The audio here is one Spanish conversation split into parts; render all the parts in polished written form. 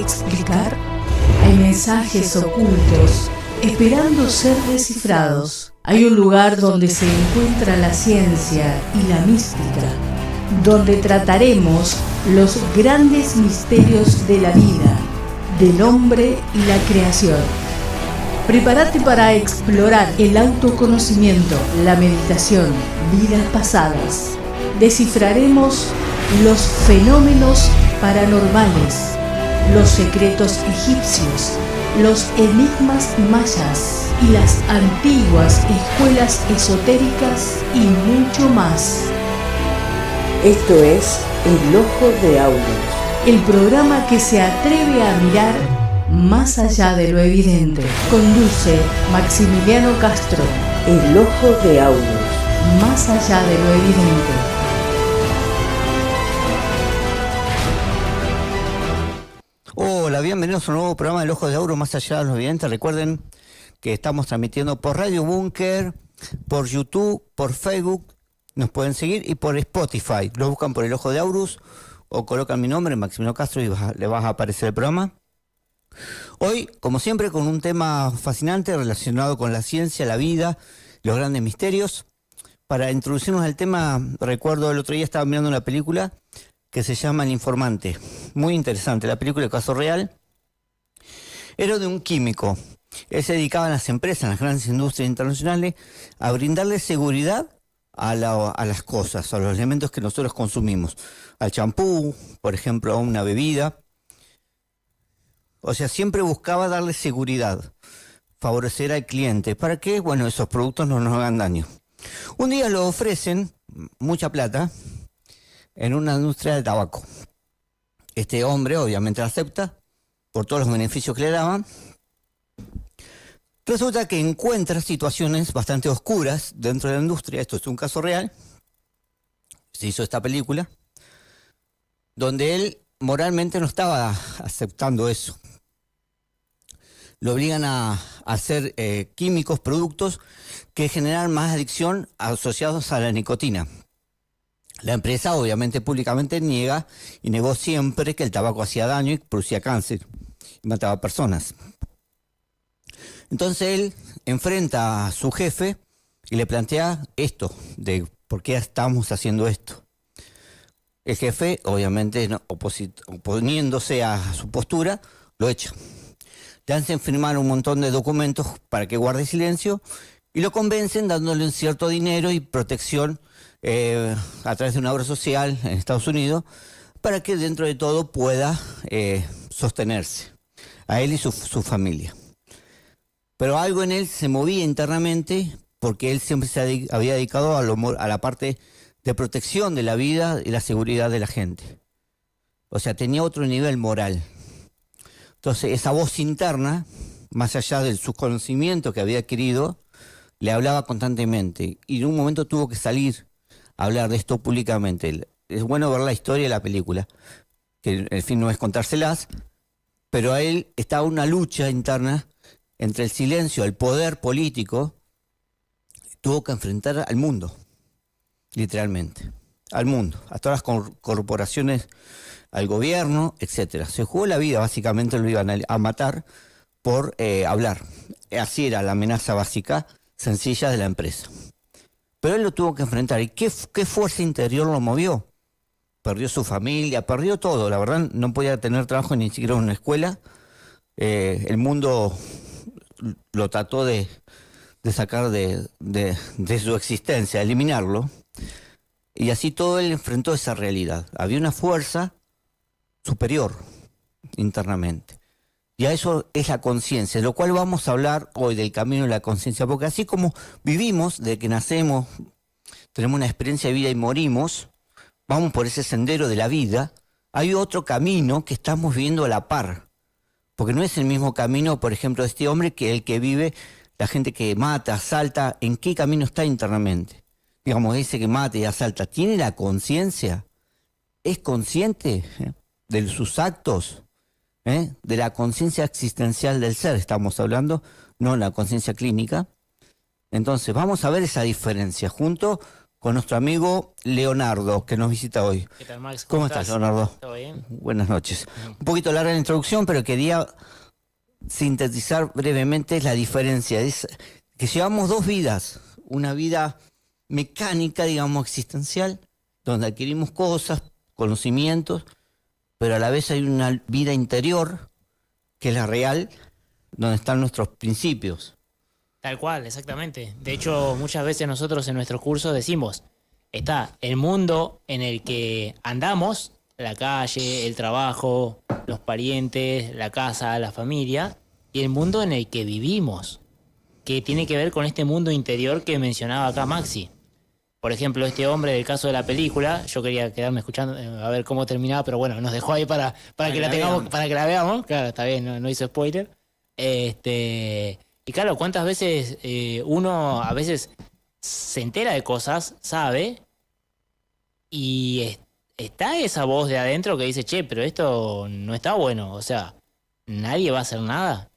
explicar? Hay mensajes ocultos esperando ser descifrados. Hay un lugar donde se encuentra la ciencia y la mística, donde trataremos los grandes misterios de la vida, del hombre y la creación. Prepárate para explorar el autoconocimiento, la meditación, vidas pasadas. Descifraremos los fenómenos paranormales, los secretos egipcios, los enigmas mayas y las antiguas escuelas esotéricas y mucho más. Esto es El Ojo de Aurus, el programa que se atreve a mirar más allá de lo evidente. Conduce Maximiliano Castro. El Ojo de Aurus, más allá de lo evidente. Hola, bienvenidos a un nuevo programa del Ojo de Aurus, más allá de lo evidente. Recuerden que estamos transmitiendo por Radio Búnker, por YouTube, por Facebook, nos pueden seguir, y por Spotify. Lo buscan por El Ojo de Aurus o colocan mi nombre, Maximiliano Castro, y le va a aparecer el programa. Hoy, como siempre, con un tema fascinante relacionado con la ciencia, la vida, los grandes misterios. Para introducirnos al tema, recuerdo el otro día estaba mirando una película que se llama El Informante. Muy interesante, la película de caso real. Era de un químico. Él se dedicaba en las empresas, en las grandes industrias internacionales, a brindarle seguridad a las cosas, a los elementos que nosotros consumimos. Al champú, por ejemplo, a una bebida. O sea, siempre buscaba darle seguridad, favorecer al cliente, para que, bueno, esos productos no nos hagan daño. Un día lo ofrecen mucha plata en una industria del tabaco. Este hombre obviamente acepta por todos los beneficios que le daban. Resulta que encuentra situaciones bastante oscuras dentro de la industria. Esto es un caso real. Se hizo esta película donde él moralmente no estaba aceptando eso. Lo obligan a hacer químicos, productos que generan más adicción asociados a la nicotina. La empresa obviamente públicamente niega y negó siempre que el tabaco hacía daño y producía cáncer y mataba personas. Entonces él enfrenta a su jefe y le plantea esto, de por qué estamos haciendo esto. El jefe, obviamente oponiéndose a su postura, lo echa. Le hacen firmar un montón de documentos para que guarde silencio y lo convencen dándole un cierto dinero y protección a través de una obra social en Estados Unidos para que dentro de todo pueda sostenerse a él y su familia. Pero algo en él se movía internamente porque él siempre se había dedicado a la parte de protección de la vida y la seguridad de la gente. O sea, tenía otro nivel moral. Entonces, esa voz interna, más allá del subconocimiento que había adquirido, le hablaba constantemente. Y en un momento tuvo que salir a hablar de esto públicamente. Es bueno ver la historia de la película, que el fin no es contárselas, pero a él estaba una lucha interna entre el silencio, el poder político. Tuvo que enfrentar al mundo, literalmente, al mundo, a todas las corporaciones, al gobierno, etcétera. Se jugó la vida, básicamente lo iban a matar por hablar. Así era la amenaza básica, sencilla de la empresa. Pero él lo tuvo que enfrentar. ¿Y qué fuerza interior lo movió? Perdió su familia, perdió todo. La verdad, no podía tener trabajo ni siquiera en una escuela. El mundo lo trató de sacar de su existencia, eliminarlo. Y así todo él enfrentó esa realidad. Había una fuerza superior internamente. Y a eso es la conciencia, de lo cual vamos a hablar hoy, del camino de la conciencia, porque así como vivimos, desde que nacemos, tenemos una experiencia de vida y morimos, vamos por ese sendero de la vida, hay otro camino que estamos viviendo a la par, porque no es el mismo camino, por ejemplo, de este hombre que el que vive la gente que mata, asalta. ¿En qué camino está internamente? Digamos, ese que mata y asalta, ¿tiene la conciencia? ¿Es consciente de sus actos? De la conciencia existencial del ser estamos hablando, no la conciencia clínica. Entonces vamos a ver esa diferencia junto con nuestro amigo Leonardo, que nos visita hoy. ¿Qué tal, Max? ¿Cómo estás, Leonardo? ¿Todo bien? Buenas noches. Un poquito larga la introducción, pero quería sintetizar brevemente la diferencia. Es que llevamos dos vidas. Una vida mecánica, digamos, existencial, donde adquirimos cosas, conocimientos, pero a la vez hay una vida interior, que es la real, donde están nuestros principios. Tal cual, exactamente. De hecho, muchas veces nosotros en nuestros cursos decimos, está el mundo en el que andamos, la calle, el trabajo, los parientes, la casa, la familia, y el mundo en el que vivimos, que tiene que ver con este mundo interior que mencionaba acá Maxi. Por ejemplo, este hombre del caso de la película, yo quería quedarme escuchando a ver cómo terminaba, pero bueno, nos dejó ahí para que la tengamos, para que la veamos. Claro, está bien, no hizo spoiler. Y claro, cuántas veces uno a veces se entera de cosas, sabe, y está esa voz de adentro que dice, che, pero esto no está bueno, o sea, nadie va a hacer nada.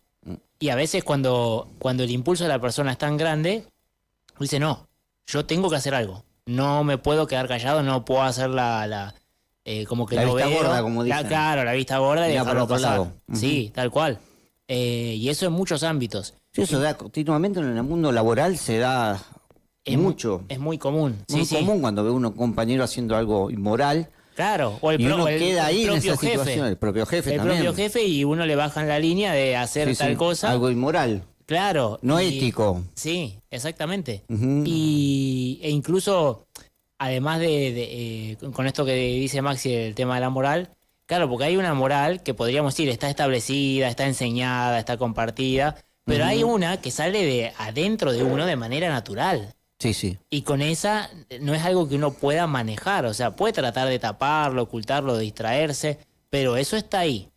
Y a veces cuando el impulso de la persona es tan grande, dice, no, yo tengo que hacer algo. No me puedo quedar callado, no puedo hacer como que la no vista veo. gorda, como dicen. Claro, la vista gorda y Mira por dejarlo otro pasar. lado. Sí, tal cual. Y eso en muchos ámbitos. Sí, eso da continuamente en el mundo laboral, se da mucho. Es muy común. Muy común cuando ve uno un compañero haciendo algo inmoral. Claro, o y uno queda ahí en propio esa situación. El propio jefe el también. propio jefe, y uno le bajan la línea de hacer tal cosa. Algo inmoral. Claro. No ético. Sí, exactamente. Uh-huh. E incluso, además con esto que dice Maxi, el tema de la moral, claro, porque hay una moral que podríamos decir está establecida, está enseñada, está compartida, pero hay una que sale de adentro de uno de manera natural. Sí, sí. Y con esa no es algo que uno pueda manejar, o sea, puede tratar de taparlo, ocultarlo, distraerse, pero eso está ahí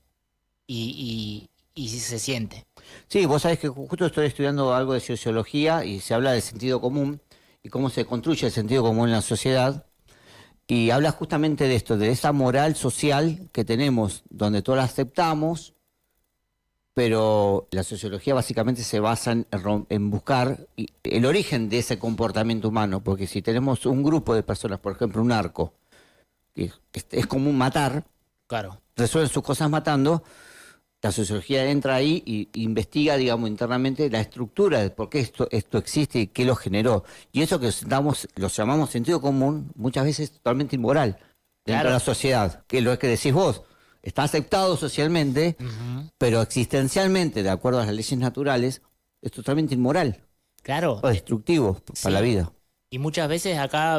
y se siente. Sí, vos sabés que justo estoy estudiando algo de sociología y se habla del sentido común y cómo se construye el sentido común en la sociedad. Y habla justamente de esto, de esa moral social que tenemos, donde todos la aceptamos, pero la sociología básicamente se basa en buscar el origen de ese comportamiento humano, porque si tenemos un grupo de personas, por ejemplo, un narco, que es común matar, Claro. resuelven sus cosas matando, la sociología entra ahí y investiga, digamos, internamente la estructura de por qué esto existe y qué lo generó. Y eso que lo llamamos sentido común, muchas veces es totalmente inmoral dentro de la sociedad, que es lo que decís vos. Está aceptado socialmente, pero existencialmente, de acuerdo a las leyes naturales, es totalmente inmoral. Claro. O destructivo para la vida. Y muchas veces acá,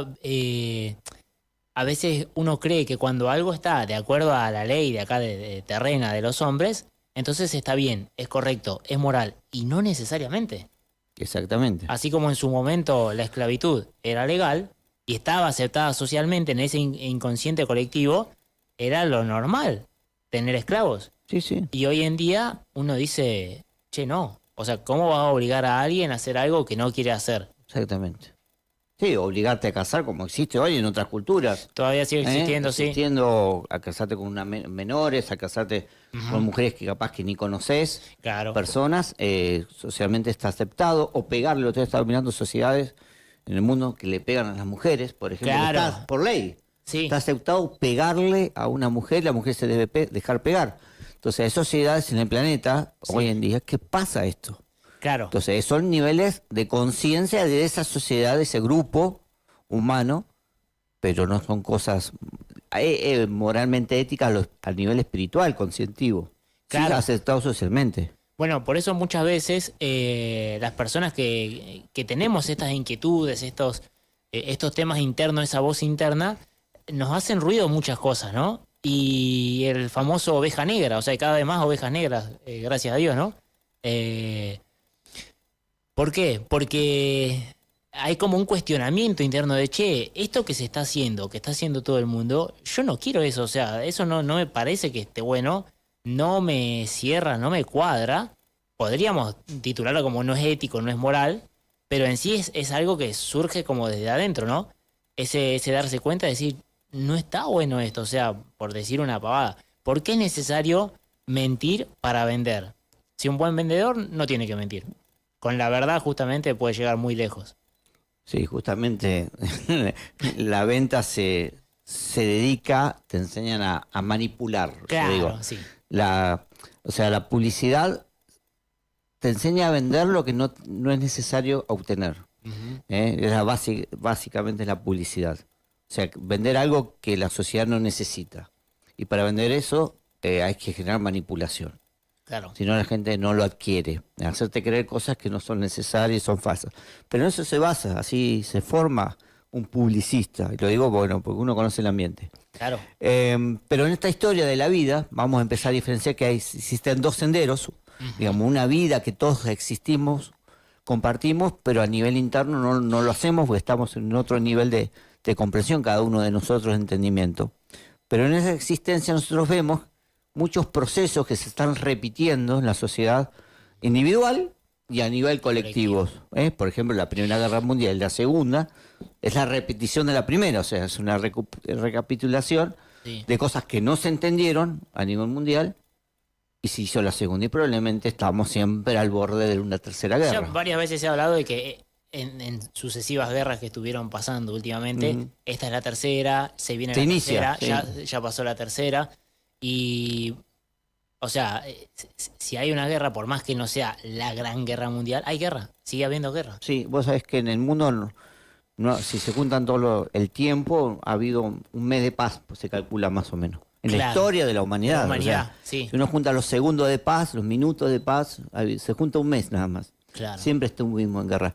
a veces uno cree que cuando algo está de acuerdo a la ley de acá de terrena de los hombres, entonces está bien, es correcto, es moral. Y no necesariamente. Exactamente. Así como en su momento la esclavitud era legal y estaba aceptada socialmente en ese inconsciente colectivo, era lo normal tener esclavos. Sí, sí. Y hoy en día uno dice, che, no. O sea, ¿cómo vas a obligar a alguien a hacer algo que no quiere hacer? Exactamente. Sí, obligarte a casar como existe hoy en otras culturas. Todavía sigue existiendo, Existiendo a casarte con menores, a casarte con mujeres que capaz que ni conoces. Claro. Personas, socialmente está aceptado. O pegarle, lo que estaba mirando sociedades en el mundo que le pegan a las mujeres, por ejemplo. Claro. Está por ley. Sí. Está aceptado pegarle a una mujer, la mujer se debe dejar pegar. Entonces hay sociedades en el planeta, hoy en día, ¿qué pasa esto? Claro. Entonces son niveles de conciencia de esa sociedad, de ese grupo humano, pero no son cosas moralmente éticas al nivel espiritual, conscientivo. Claro. Sí, aceptado socialmente. Bueno, por eso muchas veces las personas que tenemos estas inquietudes, estos temas internos, esa voz interna, nos hacen ruido muchas cosas, ¿no? Y el famoso oveja negra, o sea, cada vez más ovejas negras, gracias a Dios, ¿no? ¿Por qué? Porque hay como un cuestionamiento interno de, che, esto que se está haciendo, que está haciendo todo el mundo, yo no quiero eso, o sea, eso no me parece que esté bueno, no me cierra, no me cuadra. Podríamos titularlo como no es ético, no es moral, pero en sí es algo que surge como desde adentro, ¿no? Ese darse cuenta de decir, no está bueno esto, o sea, por decir una pavada. ¿Por qué es necesario mentir para vender? Si un buen vendedor no tiene que mentir. Con la verdad justamente puede llegar muy lejos. Sí, justamente la venta se dedica, te enseñan a manipular. Yo Claro, digo. sí. O sea, la publicidad te enseña a vender lo que no es necesario obtener. Ujú. Básicamente es la publicidad. O sea, vender algo que la sociedad no necesita. Y para vender eso hay que generar manipulación. Claro. Si no, la gente no lo adquiere. Hacerte creer cosas que no son necesarias y son falsas. Pero en eso se basa, así se forma un publicista. Y lo digo, bueno, porque uno conoce el ambiente. Claro. Pero en esta historia de la vida, vamos a empezar a diferenciar que existen dos senderos. Digamos, una vida que todos existimos, compartimos, pero a nivel interno no lo hacemos porque estamos en otro nivel de comprensión, cada uno de nosotros, de entendimiento. Pero en esa existencia nosotros vemos muchos procesos que se están repitiendo en la sociedad individual y a nivel colectivo. Por ejemplo, la Primera Guerra Mundial y la Segunda es la repetición de la primera, o sea, es una recapitulación Sí. de cosas que no se entendieron a nivel mundial y se hizo la Segunda y probablemente estamos siempre al borde de una tercera Ya guerra. varias veces se ha hablado de que en sucesivas guerras que estuvieron pasando últimamente, Ujú. esta es la tercera, se viene Se la inicia, tercera, sí. ya pasó la tercera, y, o sea, si hay una guerra, por más que no sea la gran guerra mundial, hay guerra, sigue habiendo guerra. Sí, vos sabés que en el mundo, si se juntan el tiempo, ha habido un mes de paz, pues se calcula más o menos. En la Claro. historia de la humanidad. La humanidad, o sea, sí. Si uno junta los segundos de paz, los minutos de paz, se junta un mes nada más. Claro. Siempre estuvimos en guerra.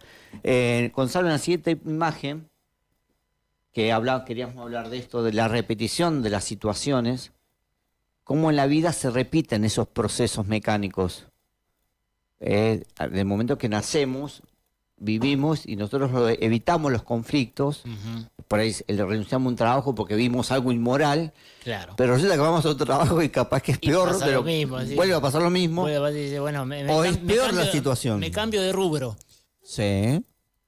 Gonzalo, en la siguiente imagen, queríamos hablar de esto, de la repetición de las situaciones, cómo en la vida se repiten esos procesos mecánicos. Del momento que nacemos, vivimos y nosotros evitamos los conflictos. Ujú. Por ahí renunciamos a un trabajo porque vimos algo inmoral, Claro. pero resulta que vamos a otro trabajo y capaz que es Y peor, pasa pero lo mismo, sí. vuelve a pasar lo mismo. Puede pasar y dice, bueno, O es peor la situación. Me cambio de rubro. Sí,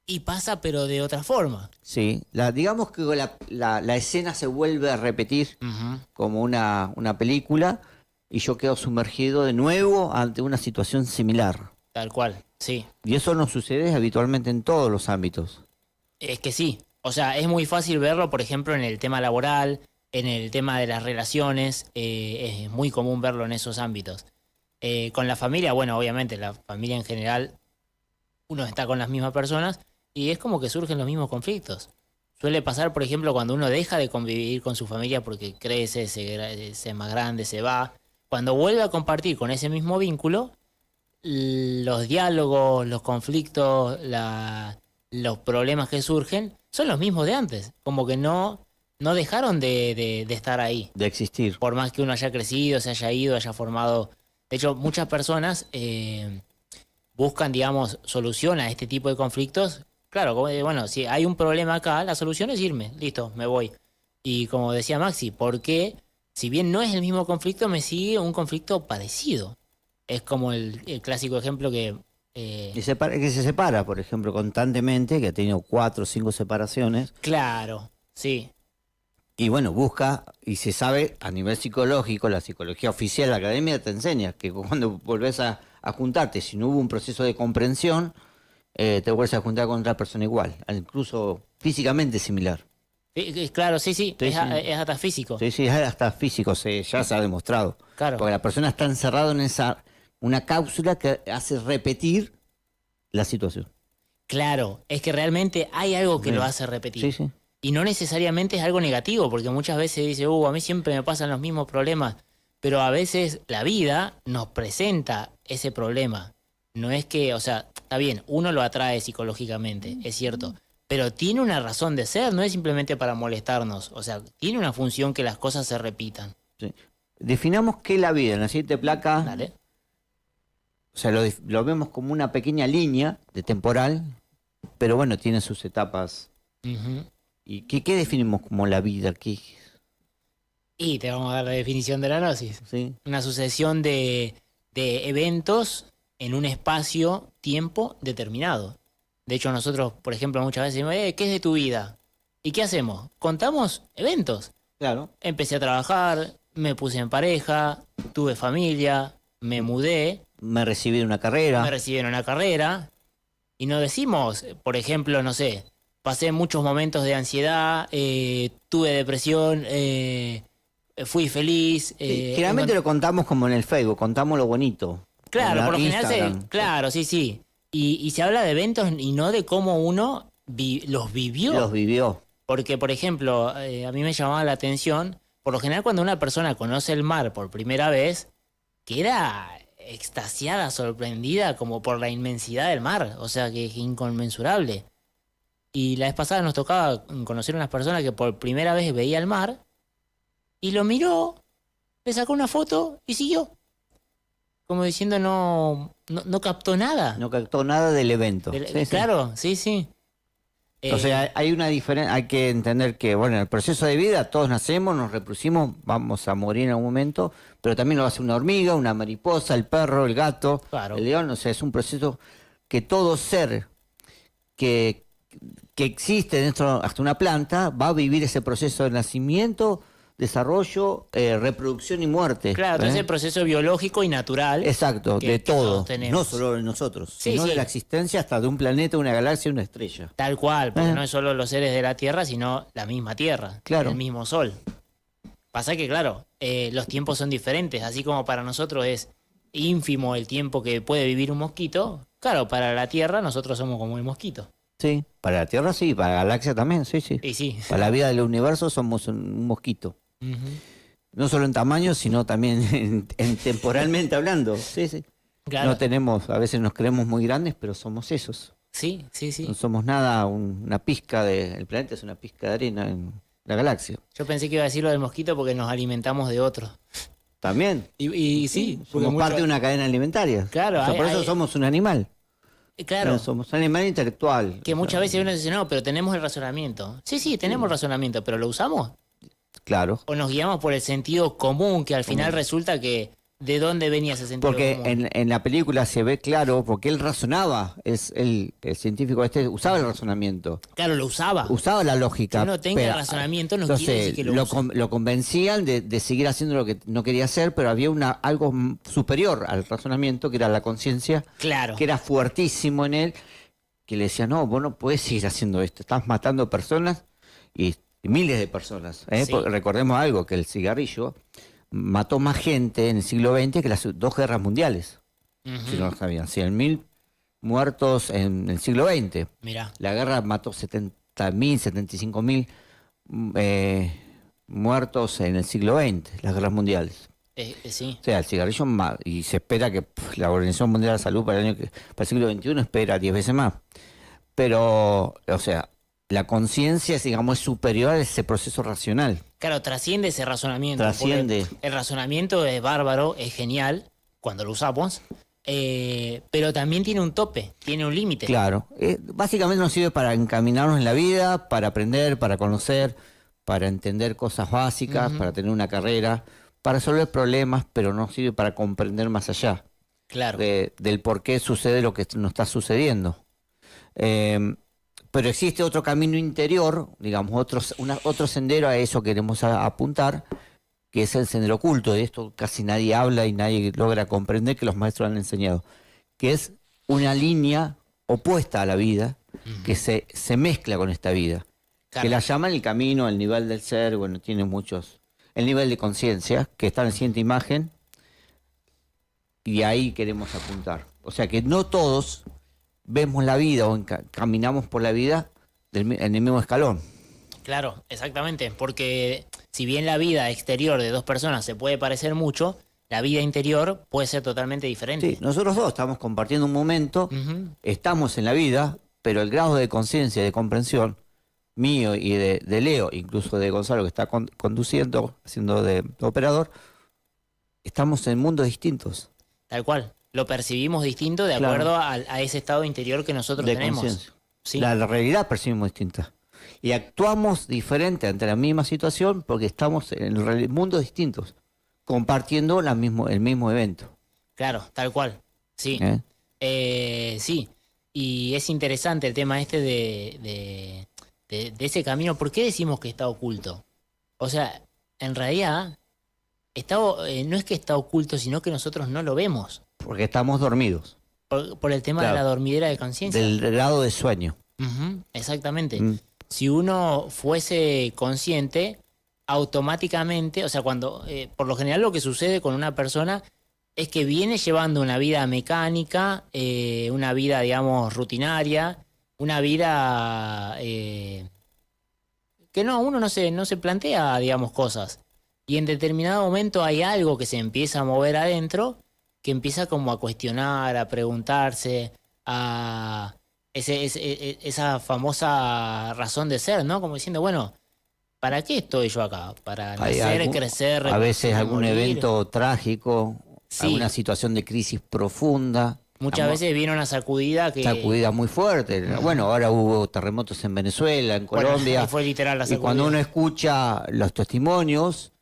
Y pasa, pero de otra forma. sí. Digamos que la escena se vuelve a repetir Ujú. como una película y yo quedo sumergido de nuevo ante una situación similar. Tal cual, sí. Y eso nos sucede habitualmente en todos los ámbitos. Es que sí. O sea, es muy fácil verlo, por ejemplo, en el tema laboral, en el tema de las relaciones. Es muy común verlo en esos ámbitos. Con la familia, bueno, obviamente, la familia en general, uno está con las mismas personas y es como que surgen los mismos conflictos. Suele pasar, por ejemplo, cuando uno deja de convivir con su familia porque crece, se es más grande, se va. Cuando vuelve a compartir con ese mismo vínculo, los diálogos, los conflictos, los problemas que surgen son los mismos de antes. Como que no dejaron de estar ahí. De existir. Por más que uno haya crecido, se haya ido, haya formado. De hecho, muchas personas buscan, digamos, solución a este tipo de conflictos. Claro, como bueno, si hay un problema acá, la solución es irme. Listo, me voy. Y como decía Maxi, ¿por qué? Si bien no es el mismo conflicto, me sigue un conflicto parecido. Es como el clásico ejemplo que... Que se separa, por ejemplo, constantemente, que ha tenido 4 o 5 separaciones. Claro, sí. Y bueno, busca, y se sabe a nivel psicológico, la psicología oficial, la academia te enseña que cuando volvés a juntarte, si no hubo un proceso de comprensión, te vuelves a juntar con otra persona igual, incluso físicamente similar. Claro, sí, sí, Sí, es, sí. es hasta físico. Sí, sí, hasta físico, ya se ha demostrado. Claro. Porque la persona está encerrada en una cápsula que hace repetir la situación. Claro, es que realmente hay algo que Sí. lo hace repetir. Sí, sí. Y no necesariamente es algo negativo, porque muchas veces dice, a mí siempre me pasan los mismos problemas, pero a veces la vida nos presenta ese problema. No es que, o sea, está bien, uno lo atrae psicológicamente, es cierto, pero tiene una razón de ser, no es simplemente para molestarnos, o sea, tiene una función que las cosas se repitan. Sí. Definamos qué es la vida. En la siguiente placa, ¿Dale? o sea, lo vemos como una pequeña línea de temporal, pero bueno, tiene sus etapas. Ujú. ¿Y qué definimos como la vida? Y te vamos a dar la definición de la gnosis. ¿Sí? Una sucesión de eventos en un espacio-tiempo determinado. De hecho, nosotros, por ejemplo, muchas veces decimos, ¿qué es de tu vida? ¿Y qué hacemos? Contamos eventos. Claro. Empecé a trabajar, me puse en pareja, tuve familia, me mudé, Me recibí de una carrera. me recibí en una carrera. Y no decimos, por ejemplo, no sé, pasé muchos momentos de ansiedad, tuve depresión, fui feliz. Generalmente lo contamos como en el Facebook, contamos lo bonito. Claro, En por lo general Instagram. claro, sí. Y se habla de eventos y no de cómo uno los vivió. Los vivió. Porque, por ejemplo, a mí me llamaba la atención, por lo general cuando una persona conoce el mar por primera vez, queda extasiada, sorprendida como por la inmensidad del mar, o sea que es inconmensurable. Y la vez pasada nos tocaba conocer unas personas que por primera vez veía el mar y lo miró, le sacó una foto y siguió. Como diciendo no captó nada. No captó nada del evento. Sí. Claro, sí. O sea, hay una diferencia, hay que entender que, bueno, en el proceso de vida todos nacemos, nos reproducimos, vamos a morir en algún momento, pero también lo hace una hormiga, una mariposa, el perro, el gato, Claro. el león. O sea, es un proceso que todo ser que existe dentro, hasta una planta, va a vivir ese proceso de nacimiento, desarrollo, reproducción y muerte. Claro, todo ese proceso biológico y natural. Exacto, que de todo, todos tenemos. no solo de nosotros, Sí, sino sí. de la existencia hasta de un planeta, una galaxia, una estrella. Tal cual, porque Ah. no es solo los seres de la Tierra, sino la misma Tierra, Claro. el mismo Sol. Pasa que, claro, los tiempos son diferentes, así como para nosotros es ínfimo el tiempo que puede vivir un mosquito, claro, para la Tierra nosotros somos como el mosquito. Sí, para la Tierra sí, para la galaxia también, sí. Y sí. Para la vida del universo somos un mosquito. Ujú. No solo en tamaño, sino también en temporalmente hablando. Sí. Claro. No tenemos, a veces nos creemos muy grandes, pero somos esos. Sí. No somos nada, una pizca el planeta es una pizca de arena en la galaxia. Yo pensé que iba a decir lo del mosquito porque nos alimentamos de otros. También. Y sí, porque Somos parte de una cadena alimentaria. Claro, O sea, por eso somos un animal. Claro. Somos un animal intelectual. Que muchas veces uno dice, no, pero tenemos el razonamiento. Sí, tenemos razonamiento, pero ¿lo usamos? Claro. ¿O nos guiamos por el sentido común, que al final resulta que de dónde venía ese sentido Porque común? en la película se ve claro, porque él razonaba, el científico usaba el razonamiento, Claro, lo usaba. usaba la lógica. Que uno tenga pero, razonamiento no entonces, quiere decir que lo use. lo convencían de seguir haciendo lo que no quería hacer, pero había algo superior al razonamiento, que era la conciencia, Claro. que era fuertísimo en él, que le decía, no, vos no podés seguir haciendo esto, estás matando personas y miles de personas. Sí. Porque recordemos algo, que el cigarrillo mató más gente en el siglo XX que las 2 guerras mundiales. Ujú. Si no lo sabían, 100.000 muertos en el siglo XX. Mirá. La guerra mató 70.000, 75.000 muertos en el siglo XX, las guerras mundiales. Sí. O sea, el cigarrillo más, y se espera que la Organización Mundial de la Salud para el siglo XXI espera 10 veces más. Pero, o sea, la conciencia, digamos, es superior a ese proceso racional. Claro, trasciende ese razonamiento. Trasciende. Porque el razonamiento es bárbaro, es genial cuando lo usamos, pero también tiene un tope, tiene un límite. Claro, básicamente nos sirve para encaminarnos en la vida, para aprender, para conocer, para entender cosas básicas, para tener una carrera, para resolver problemas, pero no sirve para comprender más allá Claro. del por qué sucede lo que nos está sucediendo. Pero existe otro camino interior, digamos, otro sendero, a eso queremos apuntar, que es el sendero oculto. De esto casi nadie habla y nadie logra comprender, que los maestros han enseñado, que es una línea opuesta a la vida, que se mezcla con esta vida, Claro. que la llaman el camino, el nivel del ser, bueno, tiene muchos, el nivel de conciencia, que está en la siguiente imagen, y ahí queremos apuntar. O sea que no todos vemos la vida o caminamos por la vida en el mismo escalón. Claro, exactamente, porque si bien la vida exterior de dos personas se puede parecer mucho, la vida interior puede ser totalmente diferente. Sí, nosotros dos estamos compartiendo un momento, estamos en la vida, pero el grado de conciencia y de comprensión mío y de Leo, incluso de Gonzalo que está conduciendo, haciendo de operador, estamos en mundos distintos. Tal cual. Lo percibimos distinto de Claro. acuerdo a ese estado interior que nosotros De tenemos. conciencia. Sí. La realidad percibimos distinta. Y actuamos diferente ante la misma situación porque estamos en mundos distintos, compartiendo el mismo evento. Claro, tal cual. Sí. Sí. Y es interesante el tema este de ese camino. ¿Por qué decimos que está oculto? O sea, en realidad no es que está oculto, sino que nosotros no lo vemos. Porque estamos dormidos, Por el tema Claro. de la dormidera de conciencia. del grado de sueño. Ujú, exactamente. Mm. Si uno fuese consciente, automáticamente, o sea, por lo general lo que sucede con una persona es que viene llevando una vida mecánica, una vida, digamos, rutinaria, una vida que no, uno no se plantea, digamos, cosas. Y en determinado momento hay algo que se empieza a mover adentro, que empieza como a cuestionar, a preguntarse, a esa famosa razón de ser, ¿no? Como diciendo, bueno, ¿para qué estoy yo acá? ¿Para Hay nacer, crecer, a veces reproducirme, algún morir? evento trágico, Sí. alguna situación de crisis profunda. Muchas Estamos- veces viene una sacudida que... Sacudida muy fuerte. Bueno, ahora hubo terremotos en Venezuela, en Bueno, Colombia. ahí fue literal la Y sacudida. cuando uno escucha los testimonios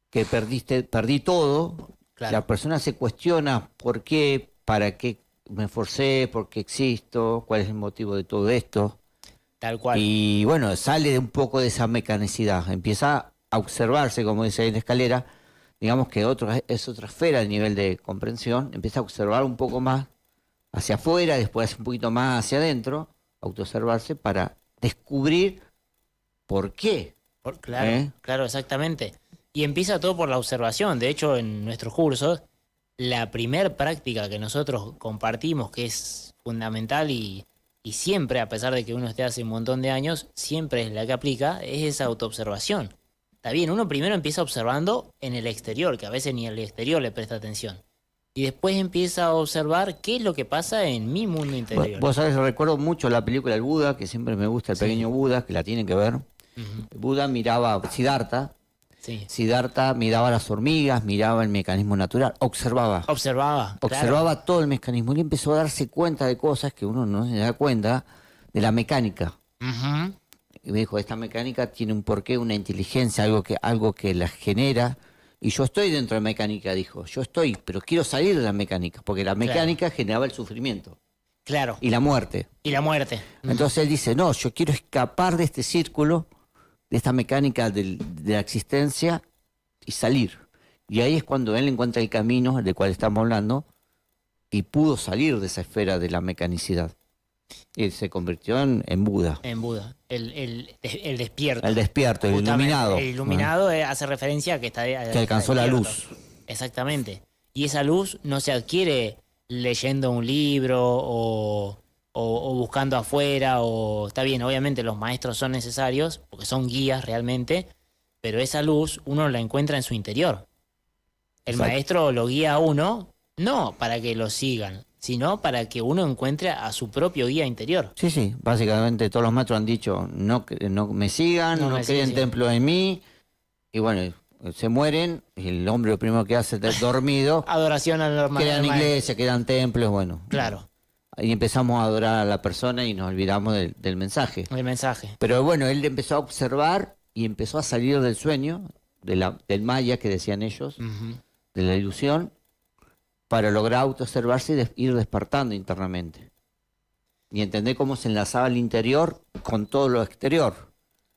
que perdí todo, Claro. la persona se cuestiona por qué, para qué me esforcé, por qué existo, cuál es el motivo de todo esto. Tal cual. Y bueno, sale un poco de esa mecanicidad, empieza a observarse, como dice ahí en la escalera, digamos que es otra esfera el nivel de comprensión, empieza a observar un poco más hacia afuera, después un poquito más hacia adentro, autoobservarse para descubrir por qué. Claro, ¿Eh? claro, exactamente. Y empieza todo por la observación. De hecho, en nuestros cursos, la primer práctica que nosotros compartimos, que es fundamental y siempre, a pesar de que uno esté hace un montón de años, siempre es la que aplica, es esa autoobservación. Está bien, uno primero empieza observando en el exterior, que a veces ni el exterior le presta atención. Y después empieza a observar qué es lo que pasa en mi mundo interior. Vos sabés, recuerdo mucho la película El Buda, que siempre me gusta, el Sí. pequeño Buda, que la tienen que ver. Ujú, Buda miraba, sí. Siddhartha miraba las hormigas, miraba el mecanismo natural, observaba. Observaba. Observaba todo el mecanismo y empezó a darse cuenta de cosas que uno no se da cuenta de la mecánica. Claro. Ujú, Y me dijo, esta mecánica tiene un porqué, una inteligencia, algo que la genera. Y yo estoy dentro de mecánica, dijo. Yo estoy, pero quiero salir de la mecánica, porque la mecánica generaba el sufrimiento claro. y la muerte. Y la muerte. Entonces él dice, no, yo quiero escapar de este círculo, de esta mecánica de la existencia y salir. Y ahí es cuando él encuentra el camino del cual estamos hablando y pudo salir de esa esfera de la mecanicidad. Y se convirtió en Buda, En Buda, el despierto. el despierto, el Justamente, iluminado. El iluminado hace referencia a que está Que alcanzó la despierto. luz. Exactamente. Y esa luz no se adquiere leyendo un libro o buscando afuera. Está bien, obviamente los maestros son necesarios porque son guías realmente, pero esa luz uno la encuentra en su interior. El Exacto. maestro lo guía a uno no para que lo sigan, sino para que uno encuentre a su propio guía interior. Sí, sí, básicamente todos los maestros han dicho, no me sigan, No no me creen sigan. templo en mí, y bueno, se mueren, y el hombre lo primero que hace es dormido, Adoración al normal. quedan iglesias, quedan templos, bueno. Claro, Y empezamos a adorar a la persona y nos olvidamos del mensaje. el mensaje. Pero bueno, él empezó a observar y empezó a salir del sueño, del maya que decían ellos, Ujú. de la ilusión, para lograr autoobservarse y ir despertando internamente. Y entender cómo se enlazaba el interior con todo lo exterior. O sea,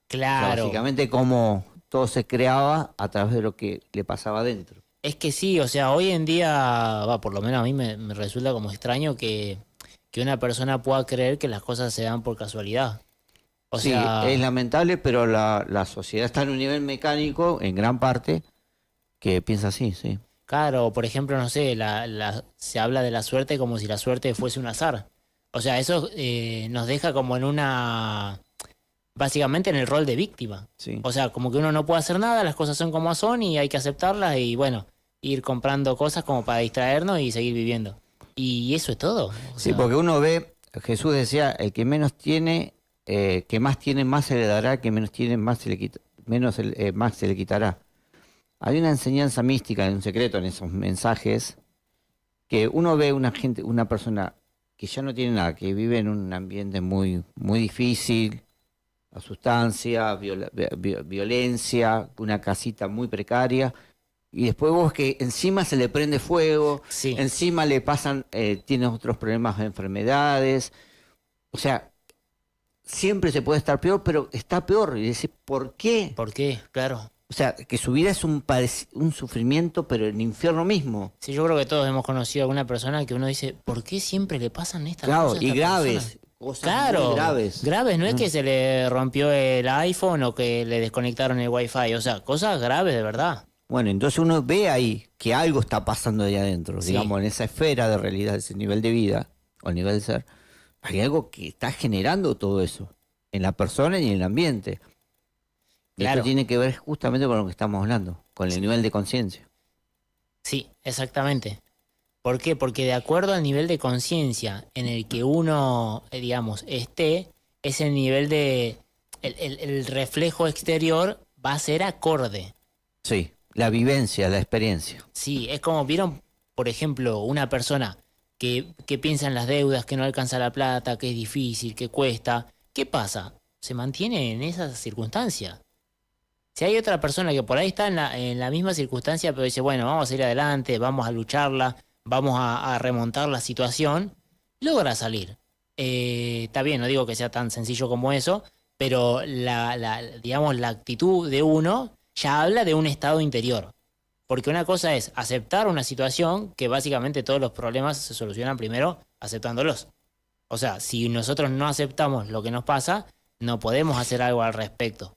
Claro. básicamente cómo todo se creaba a través de lo que le pasaba adentro. Es que sí, o sea, hoy en día, por lo menos a mí me resulta como extraño que una persona pueda creer que las cosas se dan por casualidad. O Sí, sea, es lamentable, pero la sociedad está en un nivel mecánico, en gran parte, que piensa así, sí. claro, por ejemplo, no sé, se habla de la suerte como si la suerte fuese un azar. O sea, eso nos deja como básicamente en el rol de víctima. Sí. O sea, como que uno no puede hacer nada, las cosas son como son y hay que aceptarlas y bueno, ir comprando cosas como para distraernos y seguir viviendo. Y eso es todo. O Sí, sea, porque uno ve, Jesús decía, el que menos tiene, que más tiene, más se le dará, el que menos tiene, más se le más se le quitará. Hay una enseñanza mística, un secreto en esos mensajes, que uno ve una persona que ya no tiene nada, que vive en un ambiente muy, muy difícil, la sustancia, violencia, una casita muy precaria, y después vos que encima se le prende fuego, sí. encima le pasan, tiene otros problemas de enfermedades, o sea, siempre se puede estar peor, pero está peor, y decís, ¿por qué? ¿Por qué? Claro. O sea, que su vida es un sufrimiento, pero el infierno mismo. Sí, yo creo que todos hemos conocido a alguna persona que uno dice, ¿por qué siempre le pasan estas Claro, cosas a y esta graves, persona? cosas Claro, muy graves. graves, no es que se le rompió el iPhone o que le desconectaron el Wi-Fi, o sea, cosas graves de verdad. Bueno, entonces uno ve ahí que algo está pasando ahí adentro, Sí. digamos, en esa esfera de realidad, ese nivel de vida o el nivel de ser. Hay algo que está generando todo eso en la persona y en el ambiente. Y Claro. esto tiene que ver justamente con lo que estamos hablando, con el nivel de conciencia. Sí, exactamente. ¿Por qué? Porque de acuerdo al nivel de conciencia en el que uno, digamos, esté, es el nivel de... el reflejo exterior va a ser acorde. Sí, la vivencia, la experiencia. Sí, es como, ¿vieron, por ejemplo, una persona que piensa en las deudas, que no alcanza la plata, que es difícil, que cuesta? ¿Qué pasa? Se mantiene en esa circunstancia. Si hay otra persona que por ahí está en la misma circunstancia, pero dice, bueno, vamos a ir adelante, vamos a lucharla, vamos a remontar la situación, logra salir. Está bien, no digo que sea tan sencillo como eso, pero digamos, la actitud de uno ya habla de un estado interior. Porque una cosa es aceptar una situación que básicamente todos los problemas se solucionan primero aceptándolos. O sea, si nosotros no aceptamos lo que nos pasa, no podemos hacer algo al respecto.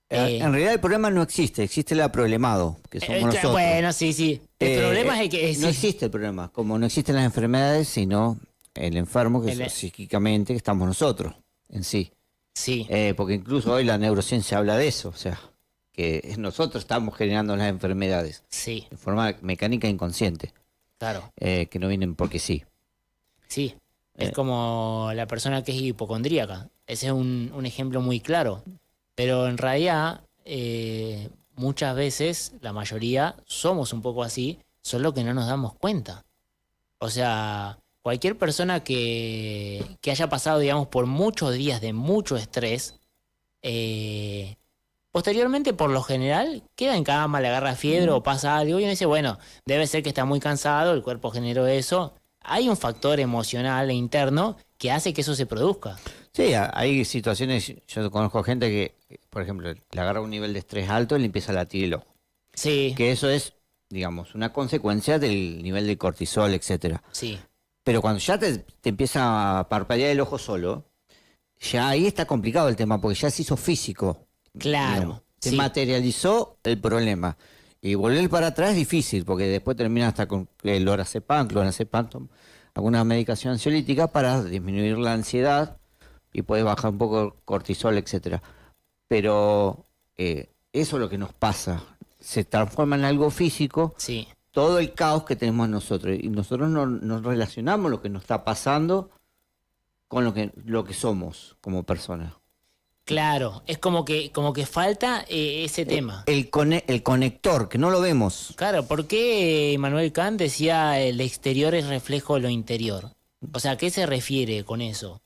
En realidad el problema no existe, existe el problemado, que somos nosotros. Bueno, sí, sí. El problema es el que... No sí. existe el problema, como no existen las enfermedades, sino el enfermo, que psíquicamente que estamos nosotros en sí. Sí, Porque incluso hoy la neurociencia habla de eso, o sea, que nosotros estamos generando las enfermedades sí, de forma mecánica inconsciente, claro. que no vienen porque sí. Sí. Es como la persona que es hipocondríaca. Ese es un ejemplo muy claro. Pero en realidad, muchas veces, la mayoría, somos un poco así, solo que no nos damos cuenta. O sea, cualquier persona que haya pasado, digamos, por muchos días de mucho estrés, posteriormente, por lo general, queda en cama, le agarra fiebre o pasa algo y uno dice, bueno, debe ser que está muy cansado, el cuerpo generó eso. Hay un factor emocional e interno que hace que eso se produzca. Sí, hay situaciones, yo conozco gente que, por ejemplo, le agarra un nivel de estrés alto y le empieza a latir el ojo. Sí, Que eso es, digamos, una consecuencia del nivel de cortisol, etcétera. sí, Pero cuando ya te empieza a parpadear el ojo solo, ya ahí está complicado el tema, porque ya se hizo físico. claro. Digamos. Se Sí, materializó el problema. Y volver para atrás es difícil, porque después termina hasta con el lorazepam, clonazepam, alguna medicación ansiolítica para disminuir la ansiedad y puedes bajar un poco el cortisol, etcétera. Pero eso es lo que nos pasa. Se transforma en algo físico sí. todo el caos que tenemos nosotros. Y nosotros no relacionamos lo que nos está pasando con lo que somos como personas. Claro, es como que falta ese tema. El conector, que no lo vemos. Claro, ¿por qué Immanuel Kant decía el exterior es reflejo de lo interior? O sea, ¿a qué se refiere con eso?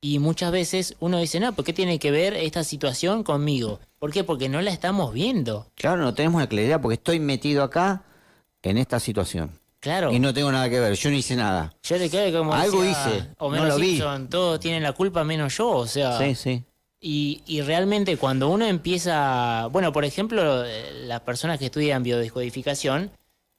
Y muchas veces uno dice, no, ¿por qué tiene que ver esta situación conmigo? ¿Por qué? Porque no la estamos viendo. Claro, no tenemos la claridad porque estoy metido acá en esta situación. Claro. Y no tengo nada que ver, yo no hice nada. Yo le quedo como Algo decía hice, Homero no lo vi. Simpson, todos tienen la culpa menos yo, o sea... Sí, sí. Y realmente cuando uno empieza, bueno, por ejemplo, las personas que estudian biodescodificación,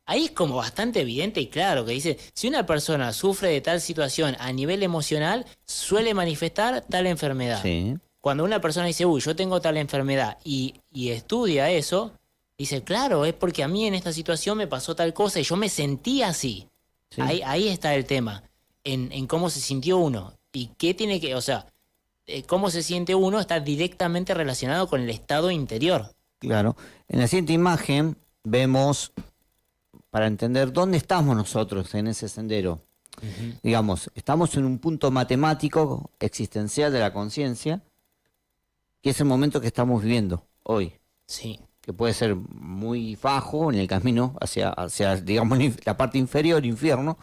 ahí es como bastante evidente y claro que dice, si una persona sufre de tal situación a nivel emocional, suele manifestar tal enfermedad. Sí. Cuando una persona dice, uy, yo tengo tal enfermedad y estudia eso, dice, claro, es porque a mí en esta situación me pasó tal cosa y yo me sentí así. Sí. Ahí está el tema, en cómo se sintió uno y qué tiene que, o sea... cómo se siente uno está directamente relacionado con el estado interior. Claro. En la siguiente imagen vemos, para entender dónde estamos nosotros en ese sendero. Digamos, estamos en un punto matemático existencial de la conciencia, que es el momento que estamos viviendo hoy, Sí, que puede ser muy bajo en el camino hacia digamos, la parte inferior, infierno,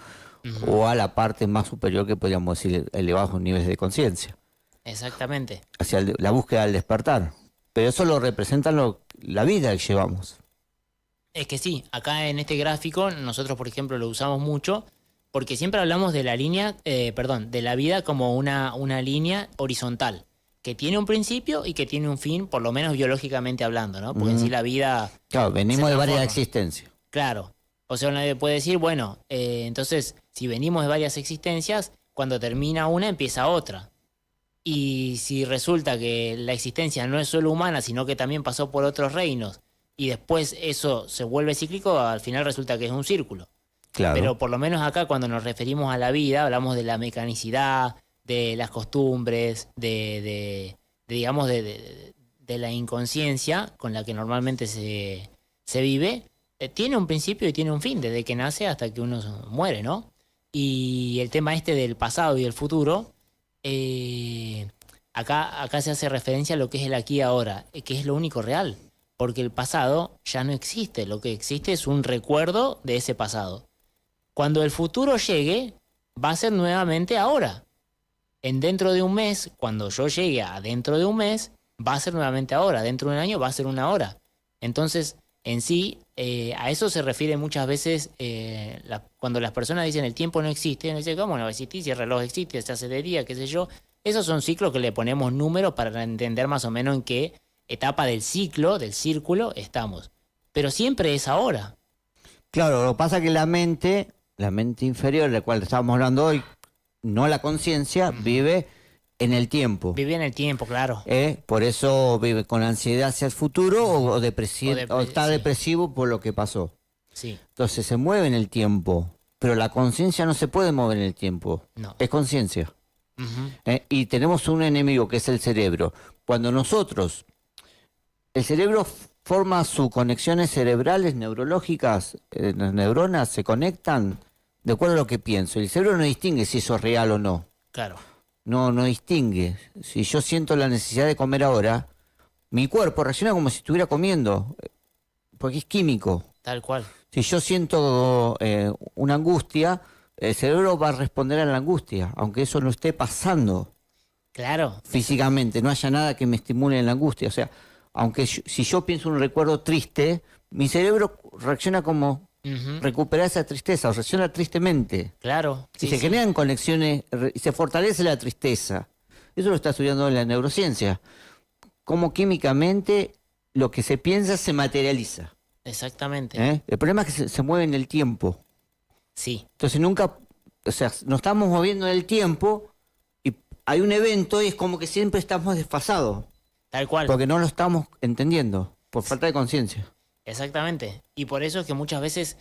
o a la parte más superior que podríamos decir elevados niveles de conciencia, exactamente. hacia la búsqueda del despertar. Pero eso lo representa la vida que llevamos. Es que sí, acá en este gráfico nosotros, por ejemplo, lo usamos mucho porque siempre hablamos de la línea, de la vida como una línea horizontal, que tiene un principio y que tiene un fin, por lo menos biológicamente hablando, ¿no? Porque en sí la vida... Claro, venimos se de varias transforma. existencias. Claro. O sea, uno puede decir, bueno, entonces, si venimos de varias existencias, cuando termina una, empieza otra. Y si resulta que la existencia no es solo humana, sino que también pasó por otros reinos, y después eso se vuelve cíclico, al final resulta que es un círculo. Claro. Pero por lo menos acá cuando nos referimos a la vida, hablamos de la mecanicidad, de las costumbres, digamos, de la inconsciencia con la que normalmente se vive. Tiene un principio y tiene un fin, desde que nace hasta que uno muere, ¿no? Y el tema este del pasado y el futuro, acá se hace referencia a lo que es el aquí y ahora, que es lo único real, porque el pasado ya no existe, lo que existe es un recuerdo de ese pasado. Cuando el futuro llegue, va a ser nuevamente ahora. Dentro de un mes, cuando yo llegue a dentro de un mes, va a ser nuevamente ahora. Dentro de un año va a ser una hora. Entonces, en sí, a eso se refiere muchas veces cuando las personas dicen el tiempo no existe. No dicen, ¿cómo no va a existir? Si el reloj existe, se hace de día, qué sé yo. Esos son ciclos que le ponemos números para entender más o menos en qué etapa del ciclo, del círculo, estamos. Pero siempre es ahora. Claro, lo que pasa es que la mente inferior, de la cual estábamos hablando hoy, no la conciencia, vive en el tiempo. Vive en el tiempo, claro. Por eso vive con ansiedad hacia el futuro o está depresivo por lo que pasó. Sí. Entonces se mueve en el tiempo, pero la conciencia no se puede mover en el tiempo. No. Es conciencia. Uh-huh. Y tenemos un enemigo que es el cerebro. Cuando el cerebro forma sus conexiones cerebrales, neurológicas, las neuronas se conectan de acuerdo a lo que pienso. El cerebro no distingue si eso es real o no. Claro. No distingue. Si yo siento la necesidad de comer ahora, mi cuerpo reacciona como si estuviera comiendo, porque es químico. Tal cual. Si yo siento una angustia, el cerebro va a responder a la angustia, aunque eso no esté pasando. Claro. Físicamente, no haya nada que me estimule en la angustia. O sea, si yo pienso un recuerdo triste, mi cerebro reacciona como recuperar esa tristeza, o reacciona tristemente. Claro. Y se generan conexiones, y se fortalece la tristeza. Eso lo está estudiando en la neurociencia. Cómo químicamente lo que se piensa se materializa. Exactamente. El problema es que se mueve en el tiempo. Sí. Entonces nos estamos moviendo en el tiempo y hay un evento y es como que siempre estamos desfasados. Tal cual. Porque no lo estamos entendiendo, por falta de conciencia. Exactamente. Y por eso es que muchas veces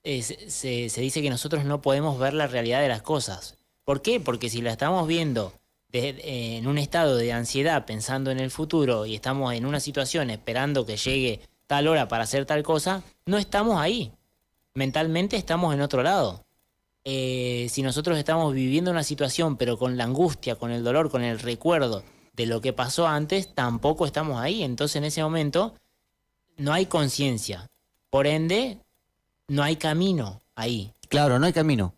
se dice que nosotros no podemos ver la realidad de las cosas. ¿Por qué? Porque si la estamos viendo en un estado de ansiedad, pensando en el futuro, y estamos en una situación esperando que llegue tal hora para hacer tal cosa, no estamos ahí. Mentalmente estamos en otro lado. Si nosotros estamos viviendo una situación, pero con la angustia, con el dolor, con el recuerdo de lo que pasó antes, tampoco estamos ahí. Entonces en ese momento no hay conciencia. Por ende, no hay camino ahí. Claro, no hay camino.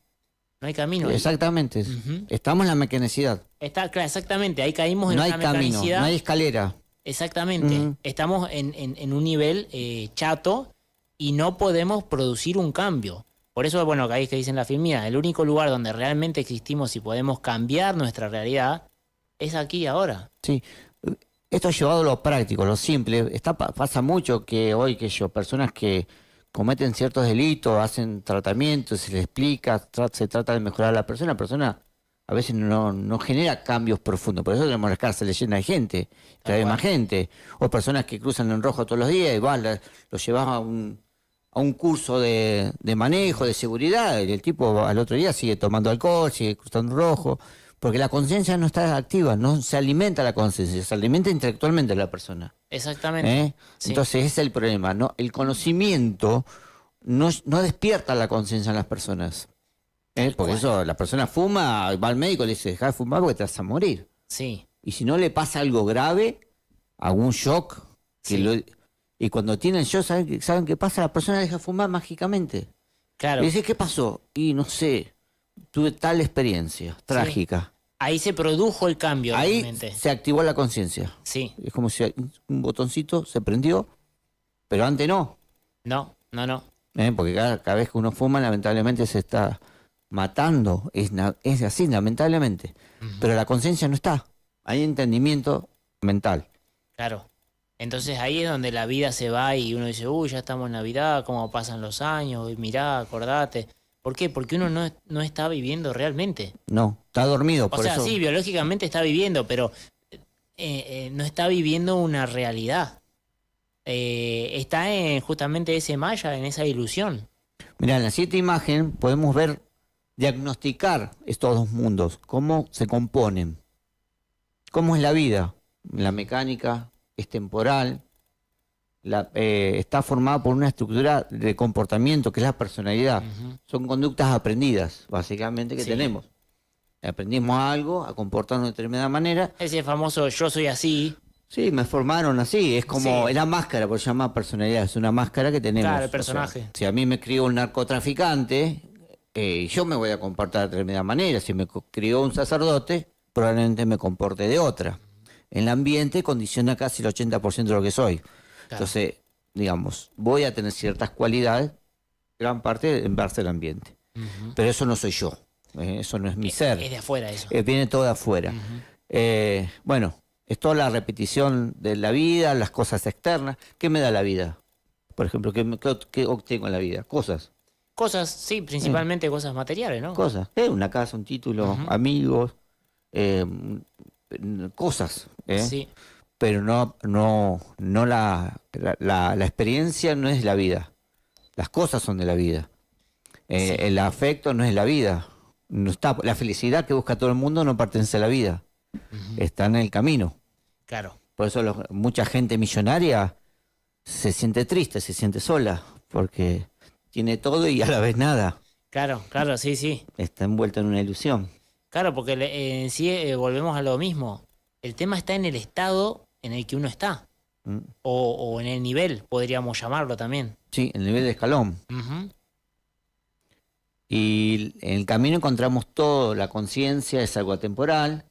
No hay camino. Exactamente. Uh-huh. Estamos en la mecanicidad. Claro, exactamente. Ahí caímos en no hay una camino, mecanicidad. no hay escalera. Exactamente. Uh-huh. Estamos en un nivel chato y no podemos producir un cambio. Por eso, bueno, acá es que dicen la filmina, el único lugar donde realmente existimos y podemos cambiar nuestra realidad es aquí y ahora. Sí. Esto llevado a lo práctico, lo simple. Pasa mucho que hoy personas que cometen ciertos delitos, hacen tratamientos, se les explica, se trata de mejorar a la persona a veces no genera cambios profundos. Por eso tenemos las cárceles llenas de gente, cada vez más gente. O personas que cruzan en rojo todos los días y los llevas a un curso de manejo, de seguridad, y el tipo al otro día sigue tomando alcohol, sigue cruzando en rojo. Porque la conciencia no está activa, no se alimenta la conciencia, se alimenta intelectualmente la persona. Exactamente. Sí. Entonces ese es el problema, ¿no? El conocimiento no despierta la conciencia en las personas. Porque eso, la persona fuma, va al médico y le dice, deja de fumar porque te vas a morir. Sí. Y si no le pasa algo grave, algún shock, y cuando tienen shock, ¿saben qué pasa? La persona deja de fumar mágicamente. Claro. Y dice, ¿qué pasó? Y no sé, tuve tal experiencia trágica. Sí. Ahí se produjo el cambio. Ahí realmente. Se activó la conciencia. Sí. Es como si un botoncito se prendió, pero antes no. No. Porque cada vez que uno fuma, lamentablemente se está matando. Es así, lamentablemente. Uh-huh. Pero la conciencia no está. Hay entendimiento mental. Claro. Entonces ahí es donde la vida se va y uno dice, ya estamos en Navidad, cómo pasan los años, y mirá, acordate. ¿Por qué? Porque uno no está viviendo realmente. No, está dormido, O por sea, eso. sí, biológicamente está viviendo, pero no está viviendo una realidad. Está en justamente ese maya, en esa ilusión. Mirá, en la siguiente imagen podemos ver, diagnosticar estos dos mundos, cómo se componen, cómo es la vida. La mecánica es temporal, está formada por una estructura de comportamiento que es la personalidad. Son conductas aprendidas, básicamente, que Sí. tenemos. Aprendimos algo, a comportarnos de determinada manera. Ese famoso yo soy así. Sí, me formaron así, es como Sí. la máscara, por se llama personalidad, es una máscara que tenemos. Claro, el O sea, personaje. si a mí me crió un narcotraficante, yo me voy a comportar de determinada manera. Si me crió un sacerdote, probablemente me comporte de otra. El ambiente condiciona casi el 80% de lo que soy. Claro. Entonces, digamos, voy a tener ciertas cualidades, gran parte en base al ambiente. Pero eso no soy yo, eso no es mi ser. Es de afuera eso. Viene todo de afuera. Bueno, es toda la repetición de la vida, las cosas externas. ¿Qué me da la vida? Por ejemplo, ¿qué obtengo en la vida? Cosas. Cosas, sí, principalmente cosas materiales, ¿no? Cosas. Una casa, un título, amigos, cosas. Sí, Pero no la experiencia no es la vida. Las cosas son de la vida. El afecto no es la vida. No está, la felicidad que busca todo el mundo no pertenece a la vida. Está en el camino. claro. Por eso mucha gente millonaria se siente triste, se siente sola, porque tiene todo y a la vez nada. Claro, claro, sí, sí. Está envuelto en una ilusión. Claro, porque en sí volvemos a lo mismo. El tema está en el estado en el que uno está. ¿Mm? O en el nivel, podríamos llamarlo también. Sí, el nivel de escalón. Ujú. Y en el camino encontramos todo, la conciencia es algo atemporal,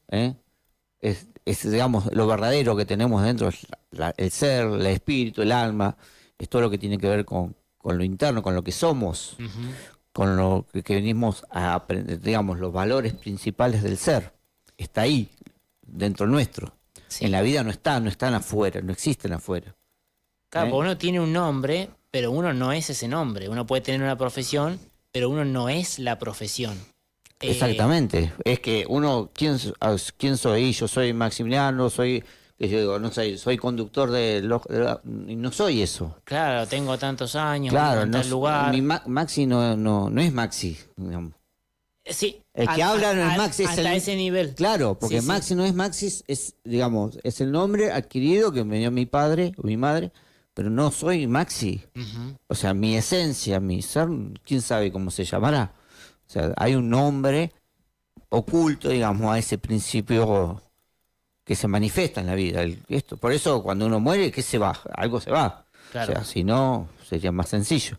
es, digamos, lo verdadero que tenemos dentro, es el ser, el espíritu, el alma, es todo lo que tiene que ver con lo interno, con lo que somos, con lo que venimos a aprender, digamos, los valores principales del ser. Está ahí, dentro nuestro. Sí. En la vida no están afuera, no existen afuera. Claro, porque uno tiene un nombre, pero uno no es ese nombre. Uno puede tener una profesión, pero uno no es la profesión. Exactamente. Es que uno, ¿quién soy? Yo soy Maximiliano, soy, yo digo, no sé, soy conductor y no soy eso. Claro, tengo tantos años, Claro, en no, tal lugar. Maxi no es Maxi, digamos. Sí, El que habla no es Maxi, es hasta el- ese nivel. Claro, porque Sí, sí. Maxi no es Maxi, digamos, es el nombre adquirido que me dio mi padre o mi madre, pero no soy Maxi. Ujú. O sea, mi esencia, mi ser, quién sabe cómo se llamará. O sea, hay un nombre oculto, digamos, a ese principio que se manifiesta en la vida. Por eso cuando uno muere, ¿qué se va? Algo se va. Claro. O sea, si no, sería más sencillo.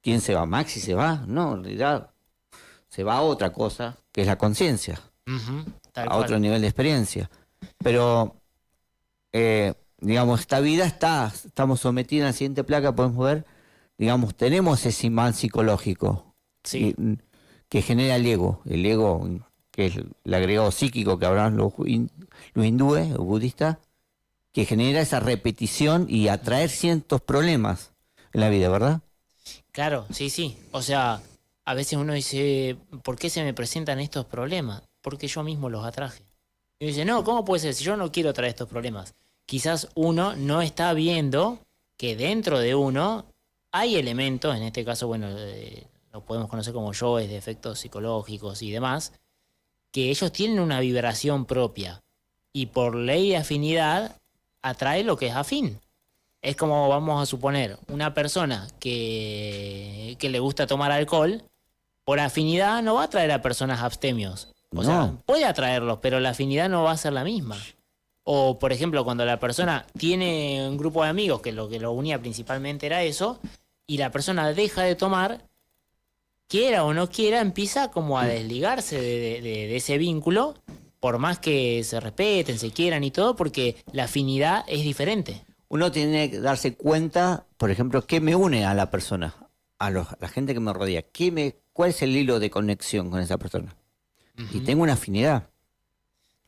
¿Quién se va? ¿Maxi se va? No, en realidad se va a otra cosa, que es la conciencia, Ujú, tal a cual. otro nivel de experiencia. Pero, digamos, esta vida estamos sometidos en la siguiente placa, podemos ver, digamos, tenemos ese imán psicológico Sí. que genera el ego, que es el agregado psíquico que hablan los hindúes o budistas, que genera esa repetición y atraer ciertos problemas en la vida, ¿verdad? Claro, sí, sí. O sea, a veces uno dice, ¿por qué se me presentan estos problemas? Porque yo mismo los atraje. Y dice, no, ¿cómo puede ser si yo no quiero traer estos problemas? Quizás uno no está viendo que dentro de uno hay elementos, en este caso, bueno, lo podemos conocer como yoes de efectos psicológicos y demás, que ellos tienen una vibración propia y por ley de afinidad atrae lo que es afín. Es como, vamos a suponer, una persona que le gusta tomar alcohol, por afinidad no va a atraer a personas abstemios. O sea, No. puede atraerlos, pero la afinidad no va a ser la misma. O, por ejemplo, cuando la persona tiene un grupo de amigos, que lo unía principalmente era eso, y la persona deja de tomar, quiera o no quiera, empieza como a desligarse de ese vínculo, por más que se respeten, se quieran y todo, porque la afinidad es diferente. Uno tiene que darse cuenta, por ejemplo, qué me une a la persona, a la gente que me rodea, cuál es el hilo de conexión con esa persona. Y tengo una afinidad.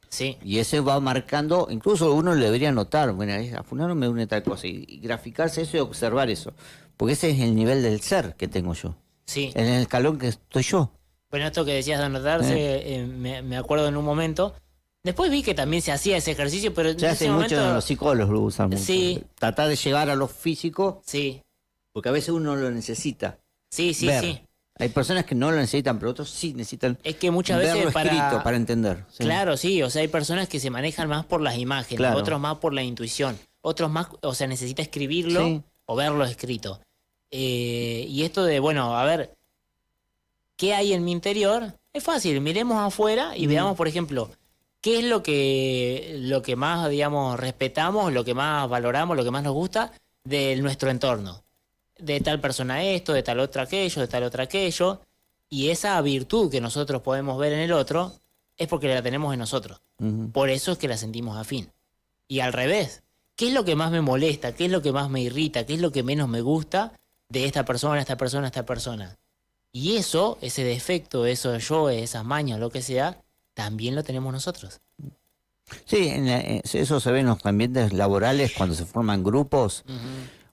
Sí, Y eso va marcando, incluso uno lo debería notar, bueno, a fulano me une tal cosa, y graficarse eso y observar eso. Porque ese es el nivel del ser que tengo yo. Sí. en el escalón que estoy yo. Bueno, esto que decías de anotarse, me acuerdo en un momento. Después vi que también se hacía ese ejercicio, pero en Se hace ese mucho, momento... los psicólogos lo usan mucho. Sí. Tratar de llegar a lo físico, Sí, porque a veces uno lo necesita. sí, sí, ver. sí. Hay personas que no lo necesitan, pero otros sí necesitan Es que muchas verlo veces escrito para entender. Sí. Claro, sí, o sea, hay personas que se manejan más por las imágenes, Claro. otros más por la intuición, otros más, o sea, necesita escribirlo Sí. o verlo escrito. Y esto de, bueno, a ver, ¿qué hay en mi interior? Es fácil, miremos afuera y veamos, por ejemplo, qué es lo que más, digamos, respetamos, lo que más valoramos, lo que más nos gusta de nuestro entorno. De tal persona esto, de tal otra aquello, de tal otra aquello. Y esa virtud que nosotros podemos ver en el otro es porque la tenemos en nosotros. Ujú. Por eso es que la sentimos afín. Y al revés, ¿qué es lo que más me molesta? ¿Qué es lo que más me irrita? ¿Qué es lo que menos me gusta de esta persona, esta persona, esta persona? Y eso, ese defecto, eso yo, esas mañas, lo que sea, también lo tenemos nosotros. Sí, eso se ve en los ambientes laborales cuando se forman grupos.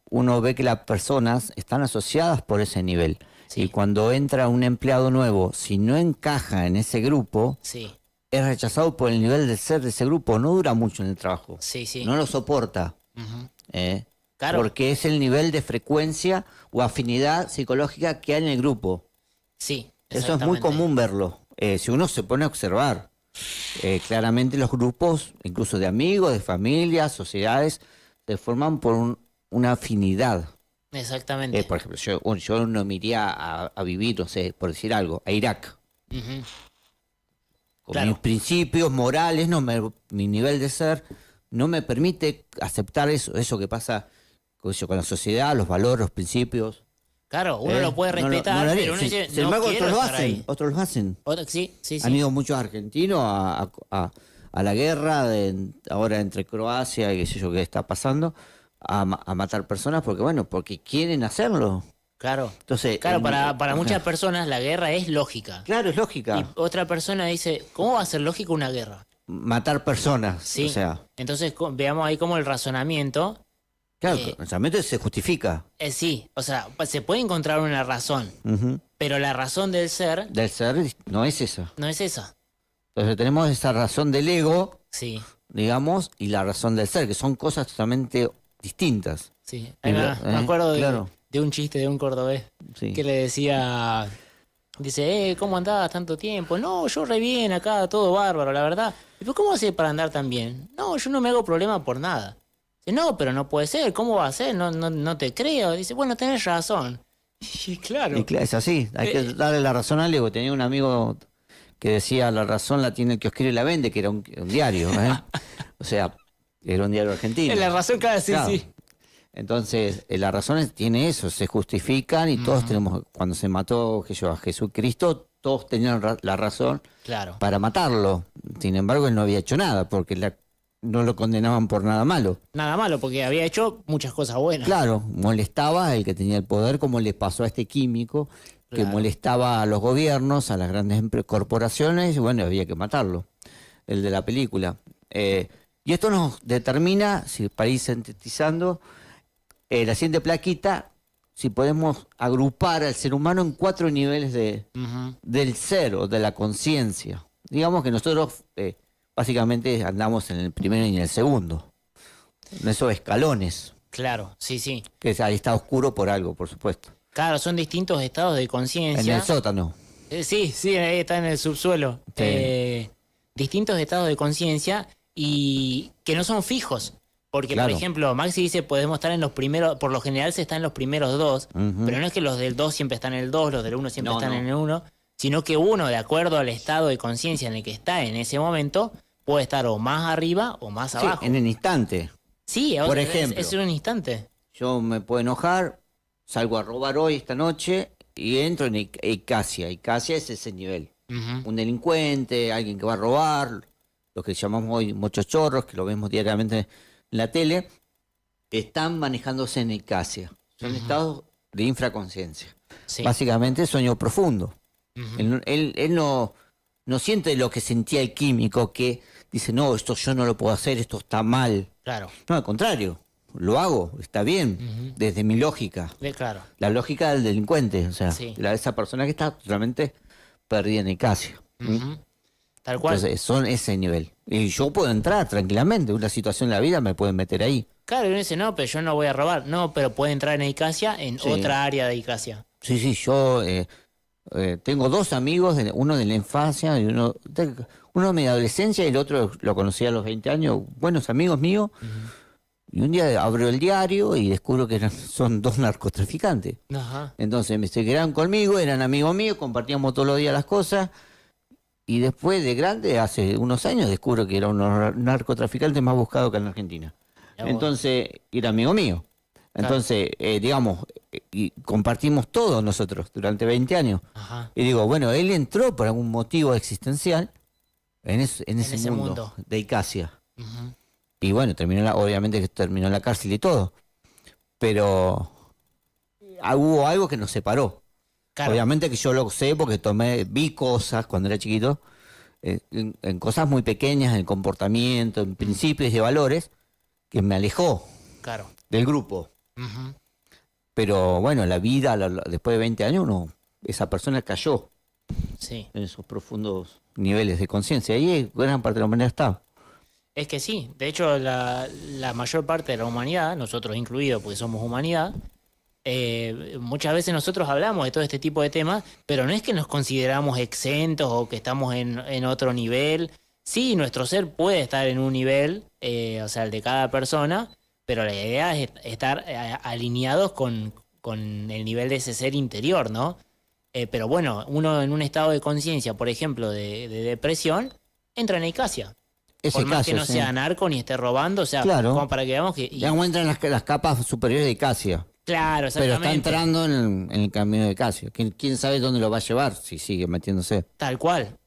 Uno ve que las personas están asociadas por ese nivel. Sí. Y cuando entra un empleado nuevo, si no encaja en ese grupo, Sí, es rechazado por el nivel de ser de ese grupo. No dura mucho en el trabajo. sí, sí. No lo soporta. Ujú. ¿Eh? Claro. Porque es el nivel de frecuencia o afinidad psicológica que hay en el grupo. Sí, Eso es muy exactamente. común verlo. Si uno se pone a observar, claramente los grupos, incluso de amigos, de familias, sociedades, se forman por una afinidad. Exactamente. Por ejemplo, yo no me iría a vivir, no sé, por decir algo, a Irak. Ujú. Con Claro. mis principios morales, mi nivel de ser no me permite aceptar eso que pasa con la sociedad, los valores, los principios. Claro, uno lo puede No respetar, no lo haría. pero uno dice, Sin no embargo, quiero otros lo estar hacen. ahí. Otros lo hacen. Sí, sí, sí. Han ido muchos argentinos a la guerra ahora entre Croacia y qué sé yo qué está pasando, a matar personas porque quieren hacerlo. Claro. Entonces, Claro, para o muchas sea, personas la guerra es lógica. claro, es Y lógica. otra persona dice, ¿cómo va a ser lógica una guerra? Matar personas. Sí. O sea, Entonces veamos ahí como el razonamiento. claro, realmente se justifica. Sí, o sea, se puede encontrar una razón, Ujú. pero la razón del ser Del ser no es esa. no es esa. Entonces tenemos esa razón del ego, Sí, digamos, y la razón del ser, que son cosas totalmente distintas. sí. Y Me acuerdo claro. de un chiste de un cordobés Sí. que le decía, dice, ¿cómo andabas tanto tiempo? No, yo re bien acá, todo bárbaro, la verdad. ¿Y pero cómo haces para andar tan bien? No, yo no me hago problema por nada. Dice, no, pero no puede ser, ¿cómo va a ser? No te creo. Dice, bueno, tenés razón. Y claro. Y es así, hay que darle la razón al ego. Tenía un amigo que decía, la razón la tiene el que escribe y la vende, que era un diario. O sea, era un diario argentino. La razón, claro, sí, Claro. sí. Entonces, la razón tiene eso, se justifican y todos tenemos, cuando se mató a Jesucristo, todos tenían la razón Claro. para matarlo. Sin embargo, él no había hecho nada, porque no lo condenaban por nada malo. Nada malo, porque había hecho muchas cosas buenas. Claro, molestaba el que tenía el poder, como le pasó a este químico, que Claro. molestaba a los gobiernos, a las grandes corporaciones, y bueno, había que matarlo, el de la película. Y esto nos determina, para ir sintetizando, la siguiente plaquita, si podemos agrupar al ser humano en 4 niveles Ujú. del ser o de la conciencia. Digamos que nosotros básicamente andamos en el primero y en el segundo, en esos escalones, Claro, sí, sí. que ahí está oscuro por algo, por supuesto. Claro, son distintos estados de En conciencia. el sótano. Sí, sí, ahí está en el subsuelo. Sí. Distintos estados de conciencia y que no son fijos. Porque, Claro. por ejemplo, Maxi dice podemos estar en los primeros, por lo general se está en los primeros dos, Ujú. pero no es que los del 2 siempre están en el 2, los del 1 siempre No, están no. en el 1, sino que uno, de acuerdo al estado de conciencia en el que está en ese momento, puede estar o más arriba o más Sí, abajo. en el instante. Sí, Por es- ejemplo. es un instante. Yo me puedo enojar, salgo a robar hoy, esta noche, y entro en Icacia. Icacia es ese nivel. Ujú. Un delincuente, alguien que va a robar, lo que llamamos hoy mochochorros, que lo vemos diariamente en la tele, están manejándose en Icacia. Son estados de infraconciencia. Sí. Básicamente sueño profundo. Ujú. Él no siente lo que sentía el químico, que dice, no, esto yo no lo puedo hacer, esto está mal. Claro. No, al contrario. lo hago, está bien, Ujú. desde mi lógica. Claro. La lógica del delincuente, o sea, Sí. la de esa persona que está totalmente perdida en Icacia. Ujú. Tal cual. Entonces, son ese nivel. Y yo puedo entrar tranquilamente, una situación en la vida me pueden meter ahí. Claro, y uno dice, no, pero yo no voy a robar. No, pero puede entrar en Icacia en Sí. otra área de Icacia. Sí, yo tengo dos amigos, uno de la infancia y uno de mi adolescencia y el otro lo conocí a los 20 años, buenos amigos míos. Y un día abro el diario y descubro que son dos narcotraficantes. Ajá. Entonces se quedaron conmigo, eran amigos míos, compartíamos todos los días las cosas. Y después de grande, hace unos años, descubro que era uno narcotraficante más buscado que en Argentina. Ya vos. Entonces, era amigo mío. Entonces, digamos, y compartimos todos nosotros durante 20 años. Ajá. Y digo, bueno, él entró por algún motivo existencial en ese ese mundo, mundo. de Icacia. Ujú. Y bueno, obviamente que terminó en la cárcel y todo. Pero hubo algo que nos separó. Claro. Obviamente que yo lo sé porque vi cosas cuando era chiquito, en cosas muy pequeñas, en comportamiento, en principios y valores, que me alejó Claro. del grupo. Ujú. Pero bueno, la vida, después de 20 años, esa persona cayó Sí. en esos profundos niveles de conciencia. Ahí gran parte de la humanidad está. Es que sí, de hecho la mayor parte de la humanidad, nosotros incluidos porque somos humanidad, muchas veces nosotros hablamos de todo este tipo de temas, pero no es que nos consideramos exentos o que estamos en otro nivel. Sí, nuestro ser puede estar en un nivel, o sea, el de cada persona, pero la idea es estar alineados con el nivel de ese ser interior, ¿no? Pero bueno, uno en un estado de conciencia, por ejemplo, de depresión, entra en Icacia. Ese Por más caso, que no sí. sea narco ni esté robando, o sea, Claro. como para que veamos que... Ya encuentran las capas superiores de Icacia. claro, Pero exactamente. está entrando en el camino de Icacia. ¿Quién sabe dónde lo va a llevar si sigue metiéndose? Tal cual.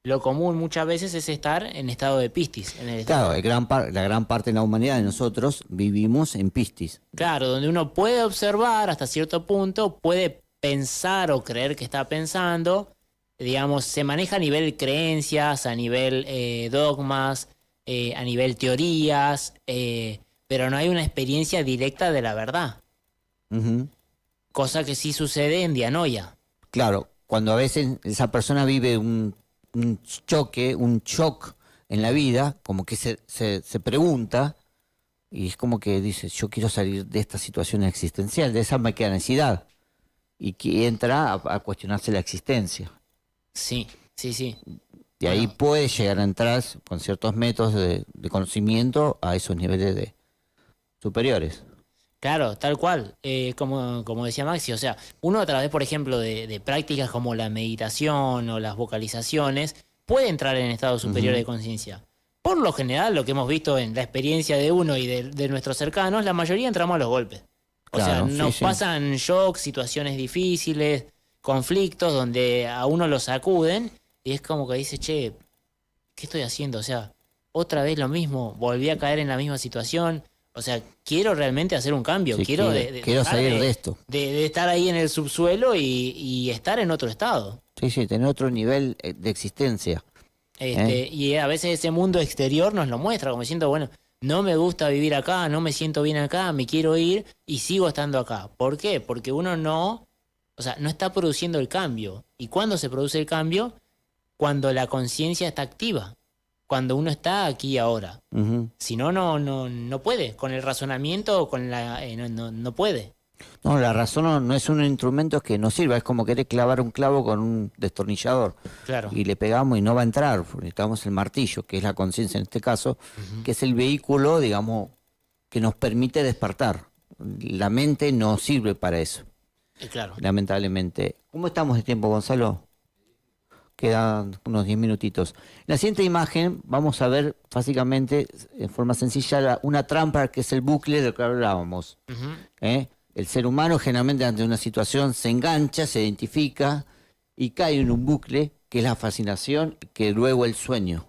Lo común muchas veces es estar en estado de pistis. En el estado, Claro, la gran parte de la humanidad de nosotros vivimos en pistis. claro, donde uno puede observar hasta cierto punto, puede pensar o creer que está pensando, digamos, se maneja a nivel creencias, a nivel dogmas, a nivel teorías, pero no hay una experiencia directa de la verdad, Ujú. cosa que sí sucede en Dianoia. Claro, cuando a veces esa persona vive un shock en la vida, como que se pregunta, y es como que dice, yo quiero salir de esta situación existencial, de esa mecanicidad, y que entra a cuestionarse la existencia. Sí, sí, sí. Y ahí Bueno. puede llegar a entrar con ciertos métodos de conocimiento a esos niveles superiores. Claro, tal cual, como decía Maxi, o sea, uno a través, por ejemplo, de prácticas como la meditación o las vocalizaciones, puede entrar en estado superior de conciencia. Por lo general, lo que hemos visto en la experiencia de uno y de nuestros cercanos, la mayoría entramos a los golpes. O Claro, sea, nos sí, sí. pasan shocks, situaciones difíciles, conflictos donde a uno lo sacuden y es como que dice, che, ¿qué estoy haciendo? O sea, otra vez lo mismo, volví a caer en la misma situación. O sea, quiero realmente hacer un cambio. Sí, quiero quiero dejar salir de esto. de estar ahí en el subsuelo y estar en otro estado. Sí, tener otro nivel de existencia. Y a veces ese mundo exterior nos lo muestra, como diciendo, bueno, no me gusta vivir acá, no me siento bien acá, me quiero ir y sigo estando acá. ¿Por qué? Porque uno no está produciendo el cambio. ¿Y cuándo se produce el cambio? Cuando la conciencia está activa, cuando uno está aquí y ahora. Ujú. Si no, no puede. Con el razonamiento, no puede. No, la razón no es un instrumento que nos sirva, es como querer clavar un clavo con un destornillador. Claro. Y le pegamos y no va a entrar, necesitamos el martillo, que es la conciencia en este caso, que es el vehículo, digamos, que nos permite despertar. La mente no sirve para eso, Claro. lamentablemente. ¿Cómo estamos de tiempo, Gonzalo? Quedan unos 10 minutitos. En la siguiente imagen vamos a ver básicamente, en forma sencilla, una trampa que es el bucle del que hablábamos. Ujú. El ser humano generalmente ante una situación se engancha, se identifica y cae en un bucle que es la fascinación, que luego el sueño.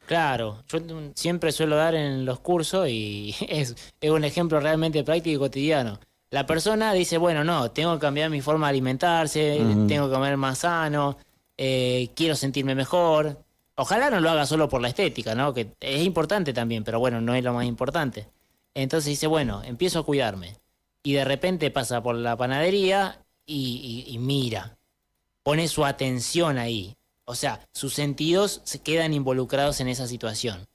Claro, yo siempre suelo dar en los cursos y es un ejemplo realmente práctico y cotidiano. La persona dice, bueno, no, tengo que cambiar mi forma de alimentarse, tengo que comer más sano, quiero sentirme mejor. Ojalá no lo haga solo por la estética, ¿no? Que es importante también, pero bueno, no es lo más importante. Entonces dice, bueno, empiezo a cuidarme. Y de repente pasa por la panadería y mira, pone su atención ahí. O sea, sus sentidos se quedan involucrados en esa situación.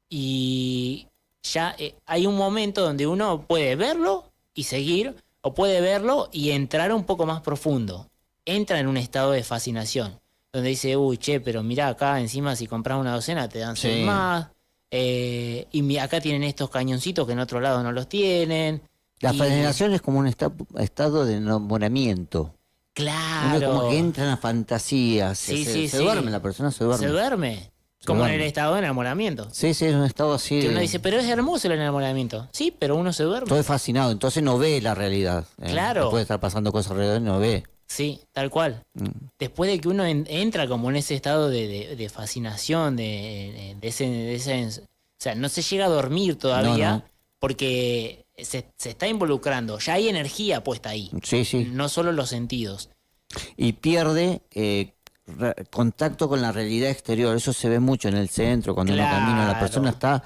Y ya hay un momento donde uno puede verlo y seguir, o puede verlo y entrar un poco más profundo. Entra en un estado de fascinación, donde dice, uy, che, pero mirá acá encima si compras una docena te dan 6 más. Y acá tienen estos cañoncitos que en otro lado no los tienen. La fascinación es como un estado de enamoramiento. Claro. Uno como que entra en la fantasía, se duerme, la persona se duerme. Se duerme. Como en el estado de enamoramiento. Sí, es un estado así. Que uno dice, pero es hermoso el enamoramiento. Sí, pero uno se duerme. Todo es fascinado, entonces no ve la realidad. Claro. Puede estar pasando cosas alrededor y no ve. Sí, tal cual. Después de que uno entra como en ese estado de fascinación, de ese... O sea, no se llega a dormir todavía No. porque se está involucrando. Ya hay energía puesta ahí. Sí. No solo los sentidos. Y pierde contacto con la realidad exterior. Eso se ve mucho en el centro, cuando uno camina. La persona está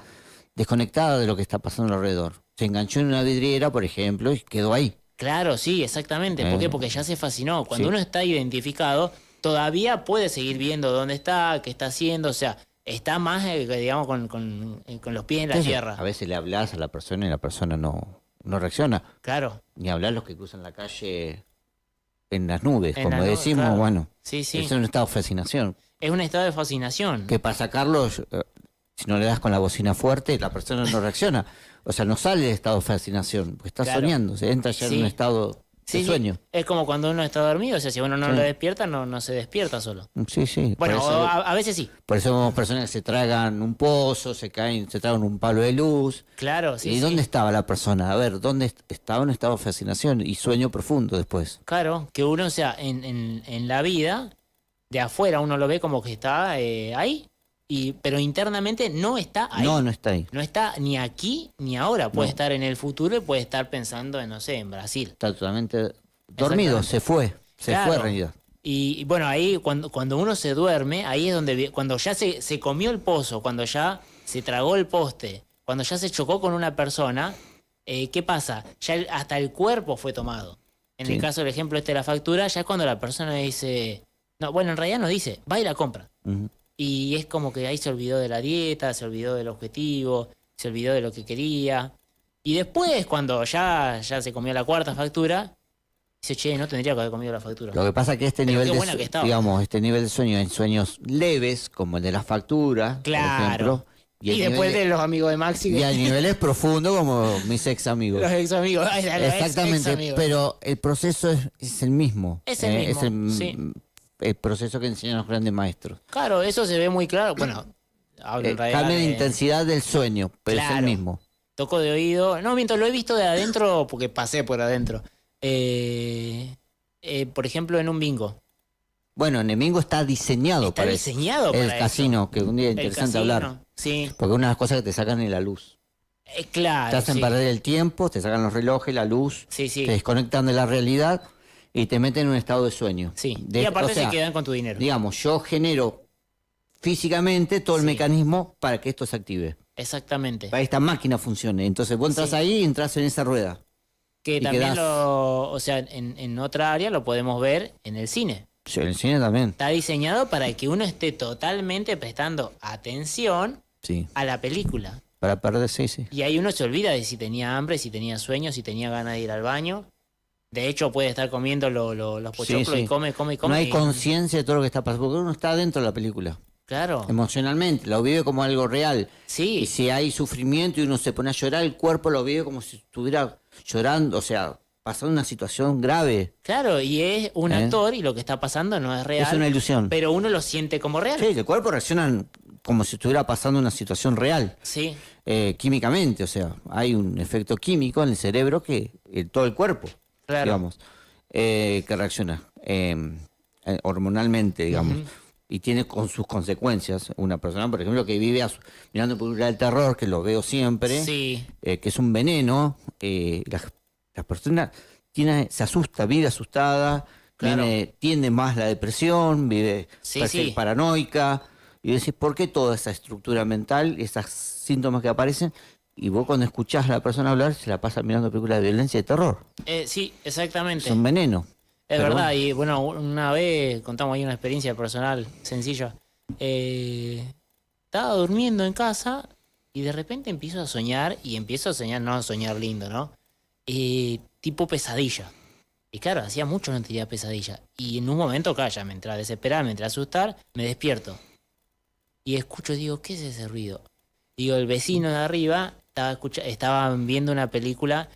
desconectada de lo que está pasando alrededor. Se enganchó en una vidriera, por ejemplo, y quedó ahí. Claro, sí, exactamente. ¿Por qué? Porque ya se fascinó. Cuando uno está identificado, todavía puede seguir viendo dónde está, qué está haciendo. O sea, está más, digamos, con los pies en la tierra. A veces le hablas a la persona y la persona no reacciona. Claro. Ni hablar los que cruzan la calle en las nubes, En como la nube, decimos, claro. bueno. Sí. Es un estado de fascinación. Es un estado de fascinación. Que para sacarlo, si no le das con la bocina fuerte, la persona no reacciona. O sea, no sale del estado de fascinación, porque está soñando, se entra ya en un estado de sueño. Es como cuando uno está dormido, o sea, si uno no lo despierta, no se despierta solo. Sí. Bueno, Por eso, a veces sí. por eso vemos personas que se tragan un pozo, se tragan un palo de luz. Claro, sí. ¿Y dónde estaba la persona? A ver, ¿dónde estaba en un estado de fascinación y sueño profundo después? Claro, que uno, o sea, en la vida, de afuera uno lo ve como que está ahí, pero internamente no está ahí. No está ahí. No está ni aquí ni ahora. Puede estar en el futuro y puede estar pensando en, no sé, en Brasil. Está totalmente dormido, se fue en realidad. Y bueno, ahí cuando uno se duerme, ahí es donde, cuando ya se comió el pozo, cuando ya se tragó el poste, cuando ya se chocó con una persona, ¿qué pasa? Ya hasta el cuerpo fue tomado. En el caso del ejemplo de la factura, ya es cuando la persona dice, no, bueno, en realidad no dice, va y la compra. Y es como que ahí se olvidó de la dieta, se olvidó del objetivo, se olvidó de lo que quería. Y después, cuando ya se comió la cuarta factura, dice, che, no tendría que haber comido la factura. Lo que pasa es que este nivel de sueño, en sueños leves, como el de la factura, por ejemplo. Y después de los amigos de Maxi. Y a niveles profundos, como mis ex amigos. Los ex amigos. Exactamente, pero el proceso es el mismo. Es el mismo, el proceso que enseñan los grandes maestros. Claro, eso se ve muy claro. Bueno, hablo en realidad. Cambia de intensidad del sueño, pero es el mismo. Toco de oído. No, mientras lo he visto de adentro, porque pasé por adentro. Por ejemplo, en un bingo. Bueno, en el bingo está diseñado para eso. El casino, que un día es interesante hablar. Sí. Porque una de las cosas que te sacan es la luz. Claro. Te hacen perder el tiempo, te sacan los relojes, la luz, te desconectan de la realidad y te meten en un estado de sueño. Sí. Y aparte se quedan con tu dinero. Digamos, yo genero físicamente todo el mecanismo para que esto se active. Exactamente. Para que esta máquina funcione. Entonces vos entras ahí y entras en esa rueda. Que también o sea, en otra área lo podemos ver en el cine. Sí, en el cine también. Está diseñado para que uno esté totalmente prestando atención a la película. Para perderse, sí. Y ahí uno se olvida de si tenía hambre, si tenía sueño, si tenía ganas de ir al baño. De hecho, puede estar comiendo los pochoclos y come. No hay conciencia de todo lo que está pasando, porque uno está dentro de la película. Claro. Emocionalmente, lo vive como algo real. Sí. Y si hay sufrimiento y uno se pone a llorar, el cuerpo lo vive como si estuviera llorando, o sea, pasando una situación grave. Claro, y es un actor y lo que está pasando no es real. Es una ilusión. Pero uno lo siente como real. Sí, el cuerpo reacciona como si estuviera pasando una situación real. Sí. Químicamente, o sea, hay un efecto químico en el cerebro que todo el cuerpo, digamos, que reacciona hormonalmente, digamos. Y tiene con sus consecuencias. Una persona, por ejemplo, que vive mirando películas del terror, que lo veo siempre, que es un veneno, las personas se asusta, vive asustada, tiene más la depresión, vive paranoica, y decís, ¿por qué toda esa estructura mental, esos síntomas que aparecen, Y vos cuando escuchás a la persona hablar, se la pasa mirando películas de violencia y de terror. Sí, exactamente. Son veneno. Es Pero verdad, bueno. y bueno, una vez contamos ahí una experiencia personal sencilla. Estaba durmiendo en casa y de repente empiezo a soñar, y empiezo a soñar, no a soñar lindo, ¿no? Tipo pesadilla. Y claro, hacía mucho no tenía pesadilla. Y en un momento, claro, ya me entra a desesperar, me entra a asustar, me despierto. Y escucho, digo, ¿qué es ese ruido? Digo, el vecino de arriba estaban viendo una película,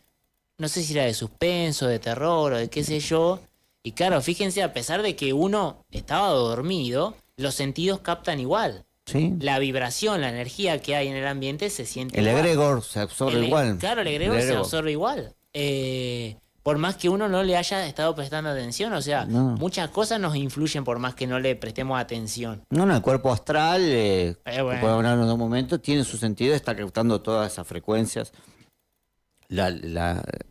no sé si era de suspenso, de terror o de qué sé yo. Y claro, fíjense, a pesar de que uno estaba dormido, los sentidos captan igual. ¿Sí? La vibración, la energía que hay en el ambiente se siente El igual. egregor se absorbe igual. Claro, el egregor se absorbe igual. Por más que uno no le haya estado prestando atención, o sea, No. muchas cosas nos influyen por más que no le prestemos atención. No, el cuerpo astral, Bueno. podemos hablar en un momento, tiene su sentido, está captando todas esas frecuencias.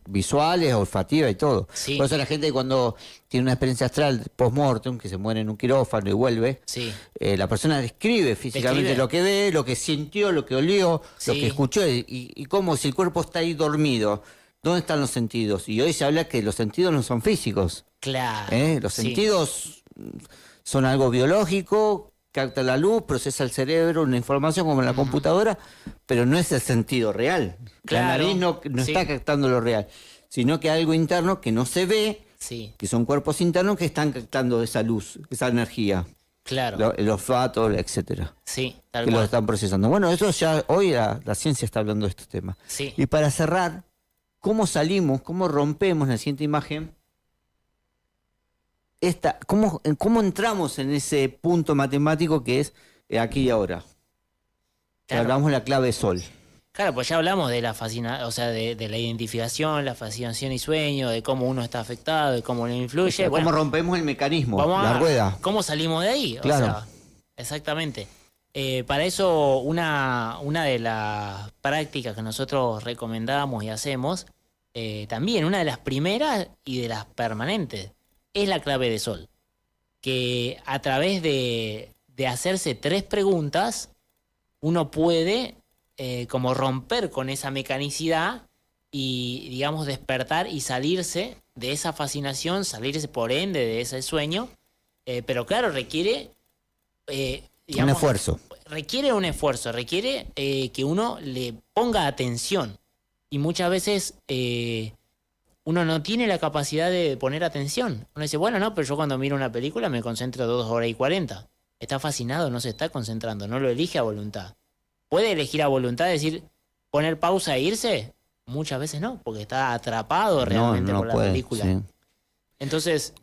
Visuales, olfativas y todo. Sí. Por eso la gente cuando tiene una experiencia astral post-mortem, que se muere en un quirófano y vuelve, Sí. la persona describe físicamente Describe. lo que ve, lo que sintió, lo que olió, Sí. lo que escuchó, y cómo si el cuerpo está ahí dormido, ¿dónde están los sentidos? Y hoy se habla que los sentidos no son físicos. Claro. Los sí. sentidos son algo biológico, capta la luz, procesa el cerebro una información como en la computadora, pero no es el sentido real. Claro, La nariz no sí. está captando lo real, sino que hay algo interno que no se ve, Sí, que son cuerpos internos que están captando esa luz, esa energía, claro. el olfato, etcétera, Sí, tal que lo cual. están procesando. Bueno, eso ya hoy la ciencia está hablando de estos temas. Sí. Y para cerrar, ¿cómo salimos, cómo rompemos la siguiente imagen? ¿Cómo entramos en ese punto matemático que es aquí y ahora? Que Claro. hablamos de la clave sol. Claro, pues ya hablamos de la fascinación, o sea, de la identificación, la fascinación y sueño, de cómo uno está afectado, de cómo le influye. ¿Cómo Bueno, rompemos el mecanismo, vamos la rueda? ¿Cómo salimos de ahí? Claro. O sea, exactamente. Para eso, una de las prácticas que nosotros recomendamos y hacemos, también una de las primeras y de las permanentes, es la clave de sol. Que a través de hacerse 3 preguntas, uno puede como romper con esa mecanicidad y, digamos, despertar y salirse de esa fascinación, salirse por ende de ese sueño. Pero claro, requiere... Un esfuerzo. Requiere un esfuerzo, requiere que uno le ponga atención. Y muchas veces uno no tiene la capacidad de poner atención. Uno dice, bueno, no, pero yo cuando miro una película me concentro 2 horas y 40. Está fascinado, no se está concentrando, no lo elige a voluntad. ¿Puede elegir a voluntad, decir, poner pausa e irse? Muchas veces no, porque está atrapado realmente por la puede, película. sí. Entonces,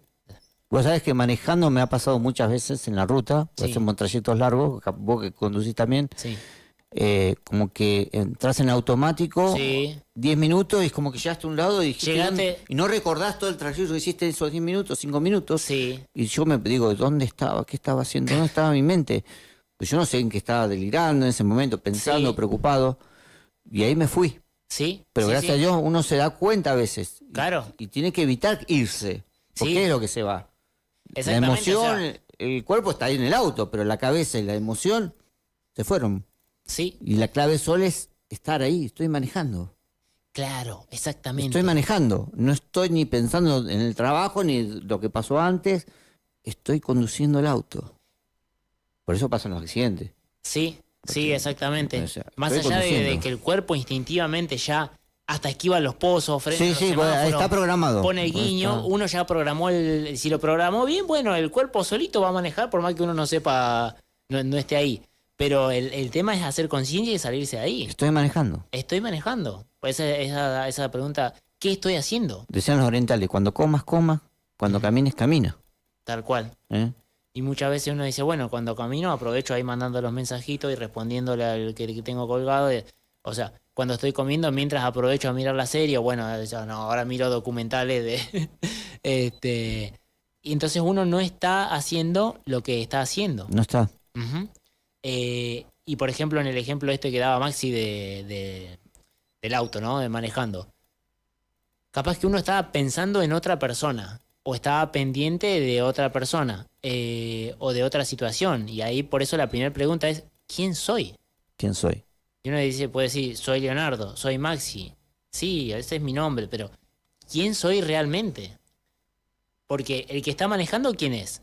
Vos sabés que manejando me ha pasado muchas veces en la ruta, Sí. hacemos trayectos largos, vos que conducís también, sí, como que entras en automático, sí, 10 minutos y es como que llegaste a un lado y dijiste, Llegaste- y no recordás todo el trayecto que hiciste esos 10 minutos, 5 minutos. sí, Y yo me digo, ¿dónde estaba? ¿Qué estaba haciendo? ¿Dónde estaba mi mente? Pues yo no sé en qué estaba delirando en ese momento, pensando, Sí. preocupado. Y ahí me fui. sí. Pero sí, gracias sí. a Dios uno se da cuenta a veces. Claro. Y tiene que evitar irse. Porque Sí. es lo que se va. La Exactamente, emoción, o sea, el cuerpo está ahí en el auto, pero la cabeza y la emoción se fueron. sí, Y la clave sol es estar ahí, estoy manejando. claro, exactamente. Estoy manejando. No estoy ni pensando en el trabajo ni lo que pasó antes. Estoy conduciendo el auto. Por eso pasan los accidentes. Sí, sí, exactamente. o sea, Más estoy allá de conduciendo. que el cuerpo instintivamente ya hasta esquiva los pozos, frena Sí, los sí, bueno, semáforos, está programado. pone el guiño, Está- uno ya programó si lo programó bien, bueno, el cuerpo solito va a manejar por más que uno no sepa, no esté ahí. Pero el tema es hacer conciencia y salirse de ahí. Estoy manejando. Estoy manejando. Pues esa pregunta, ¿qué estoy haciendo? Decían los orientales, cuando comas, coma, cuando camines, camina. Tal cual. ¿Eh? Y muchas veces uno dice, bueno, cuando camino aprovecho ahí mandando los mensajitos y respondiéndole al que tengo colgado. O sea, cuando estoy comiendo, mientras aprovecho a mirar la serie, o bueno, ya no, ahora miro documentales de... y entonces uno no está haciendo lo que está haciendo. No está. Ujú. Y por ejemplo, en el ejemplo este que daba Maxi del auto, ¿no? De manejando. Capaz que uno estaba pensando en otra persona, o estaba pendiente de otra persona, o de otra situación. Y ahí por eso la primera pregunta es, ¿quién soy? ¿Quién soy? Y uno dice, puede decir, soy Leonardo, soy Maxi. Sí, ese es mi nombre, pero ¿quién soy realmente? Porque el que está manejando, ¿quién es?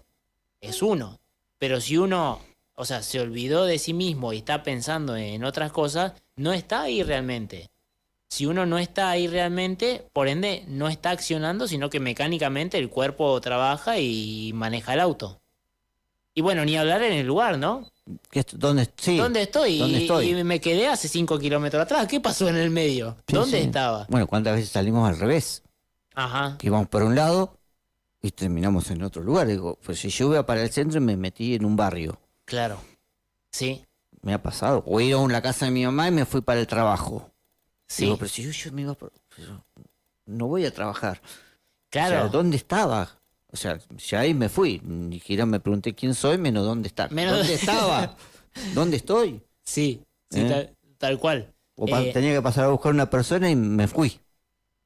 Es uno. Pero si uno, o sea, se olvidó de sí mismo y está pensando en otras cosas, no está ahí realmente. Si uno no está ahí realmente, por ende, no está accionando, sino que mecánicamente el cuerpo trabaja y maneja el auto. Y bueno, ni hablar en el lugar, ¿no? ¿Dónde, sí, ¿Dónde estoy? ¿dónde estoy? Y me quedé hace 5 kilómetros atrás. ¿Qué pasó en el medio? Sí, ¿Dónde sí. estaba? Bueno, ¿cuántas veces salimos al revés? Ajá, Que íbamos por un lado y terminamos en otro lugar. Digo, pues si yo iba para el centro y me metí en un barrio. claro. Sí, Me ha pasado. O ir a la casa de mi mamá y me fui para el trabajo. sí. Digo, pero si yo me iba pero no voy a trabajar. Claro. O sea, ¿dónde estaba? O sea, ya ahí me fui. Ni siquiera me pregunté quién soy, menos dónde está. Menos- ¿Dónde estaba? ¿Dónde estoy? Sí, sí, ¿Eh? tal cual. O Eh, tenía que pasar a buscar una persona y me fui.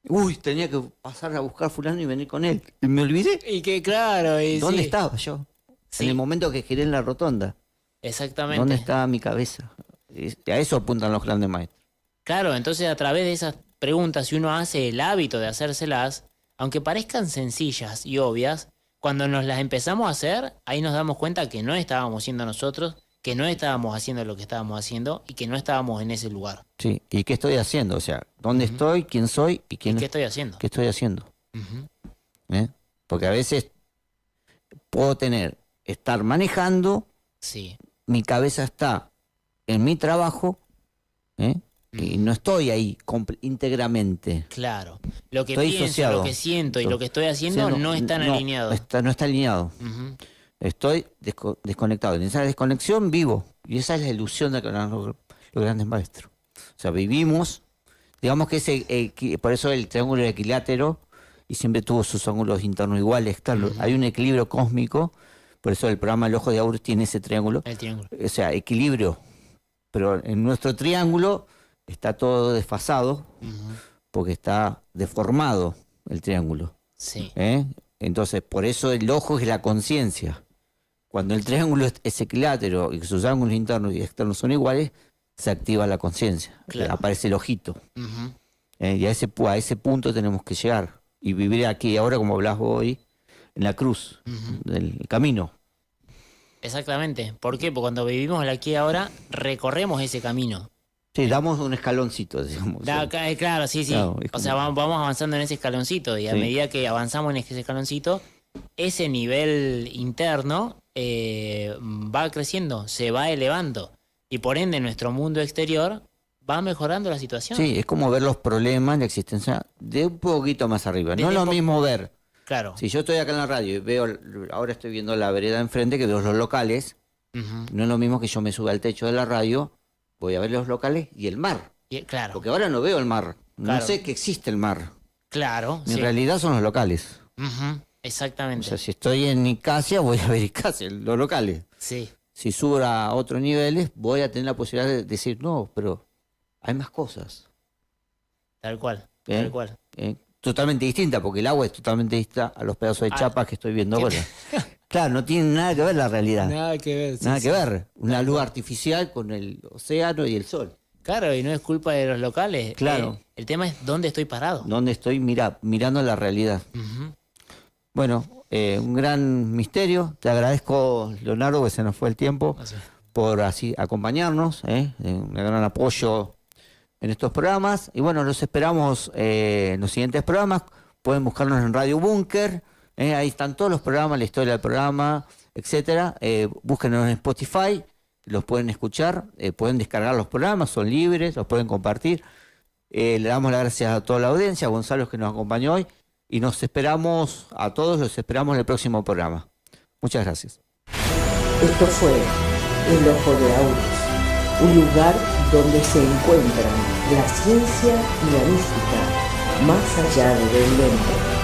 Uy, tenía que pasar a buscar a fulano y venir con él. Y me olvidé. y que claro, y ¿Dónde sí, estaba yo? Sí. En el momento que giré en la rotonda. exactamente. ¿Dónde estaba mi cabeza? A eso apuntan los grandes maestros. Claro, entonces a través de esas preguntas, si uno hace el hábito de hacérselas, aunque parezcan sencillas y obvias, cuando nos las empezamos a hacer, ahí nos damos cuenta que no estábamos siendo nosotros, que no estábamos haciendo lo que estábamos haciendo y que no estábamos en ese lugar. Sí. ¿Y qué estoy haciendo? O sea, ¿dónde estoy? ¿Quién soy? ¿Y ¿Y quién qué estoy haciendo? qué estoy haciendo? Ujú. ¿Eh? Porque a veces puedo estar manejando, Sí, mi cabeza está en mi trabajo, ¿eh? Y no estoy ahí íntegramente. claro. Lo que Estoy pienso, disociado. lo que siento y Estoy- lo que estoy O haciendo sea, no están alineados. No está alineado. Ujú. Estoy desconectado. En esa desconexión vivo. Y esa es la ilusión de los grandes maestros. O sea, vivimos, digamos que por eso el triángulo equilátero, y siempre tuvo sus ángulos internos iguales. Claro, hay un equilibrio cósmico, por eso el programa El Ojo de Aur tiene ese triángulo. El triángulo. O sea, equilibrio. Pero en nuestro triángulo está todo desfasado, Ujú. porque está deformado el triángulo. Sí, ¿Eh? Entonces, por eso el ojo es la conciencia. Cuando el triángulo es equilátero y sus ángulos internos y externos son iguales, se activa la conciencia. Claro. Aparece el ojito. ujú. Y a ese punto tenemos que llegar. Y vivir aquí ahora, como hablas vos hoy, en la cruz, del camino. Exactamente. ¿Por qué? Porque cuando vivimos el aquí y ahora, recorremos ese camino. Sí, damos un escaloncito, digamos. Claro, sí, sí. Claro, es O sea, como- vamos avanzando en ese escaloncito y a Sí. medida que avanzamos en ese escaloncito, ese nivel interno va creciendo, se va elevando y por ende nuestro mundo exterior va mejorando la situación. Sí, es como ver los problemas, la existencia de un poquito más arriba. No Desde es lo po- mismo ver. Claro. Si yo estoy acá en la radio y veo, ahora estoy viendo la vereda enfrente, que veo los locales, Ujú. no es lo mismo que yo me suba al techo de la radio, voy a ver los locales y el mar. Claro, Porque ahora no veo el mar. No Claro. sé que existe el mar. claro. En Sí. realidad son los locales. Ujú. O Exactamente. sea, si estoy en Icacia, voy a ver Icacia, los locales. Sí, Si subo a otros niveles, voy a tener la posibilidad de decir, no, pero hay más cosas. tal cual, ¿Eh? tal cual. Totalmente distinta, porque el agua es totalmente distinta a los pedazos de chapa que estoy viendo ahora. Claro, no tiene nada que ver la realidad. Nada que ver. Nada que ver. Una luz artificial con el océano y el sol. Claro, y no es culpa de los locales. Claro. El tema es dónde estoy parado. Donde estoy mirando la realidad. Ujú. Bueno, un gran misterio. Te agradezco, Leonardo, que se nos fue el tiempo, por así acompañarnos. Un gran apoyo en estos programas. Y bueno, los esperamos en los siguientes programas. Pueden buscarnos en Radio Búnker. Ahí están todos los programas, la historia del programa, etcétera. Búsquenos en Spotify, los pueden escuchar, pueden descargar los programas, son libres, los pueden compartir. Le damos las gracias a toda la audiencia, a Gonzalo que nos acompañó hoy, y nos esperamos a todos, los esperamos en el próximo programa. Muchas gracias. Esto fue El Ojo de Aurus, un lugar donde se encuentran la ciencia y la mística, más allá de lo evidente.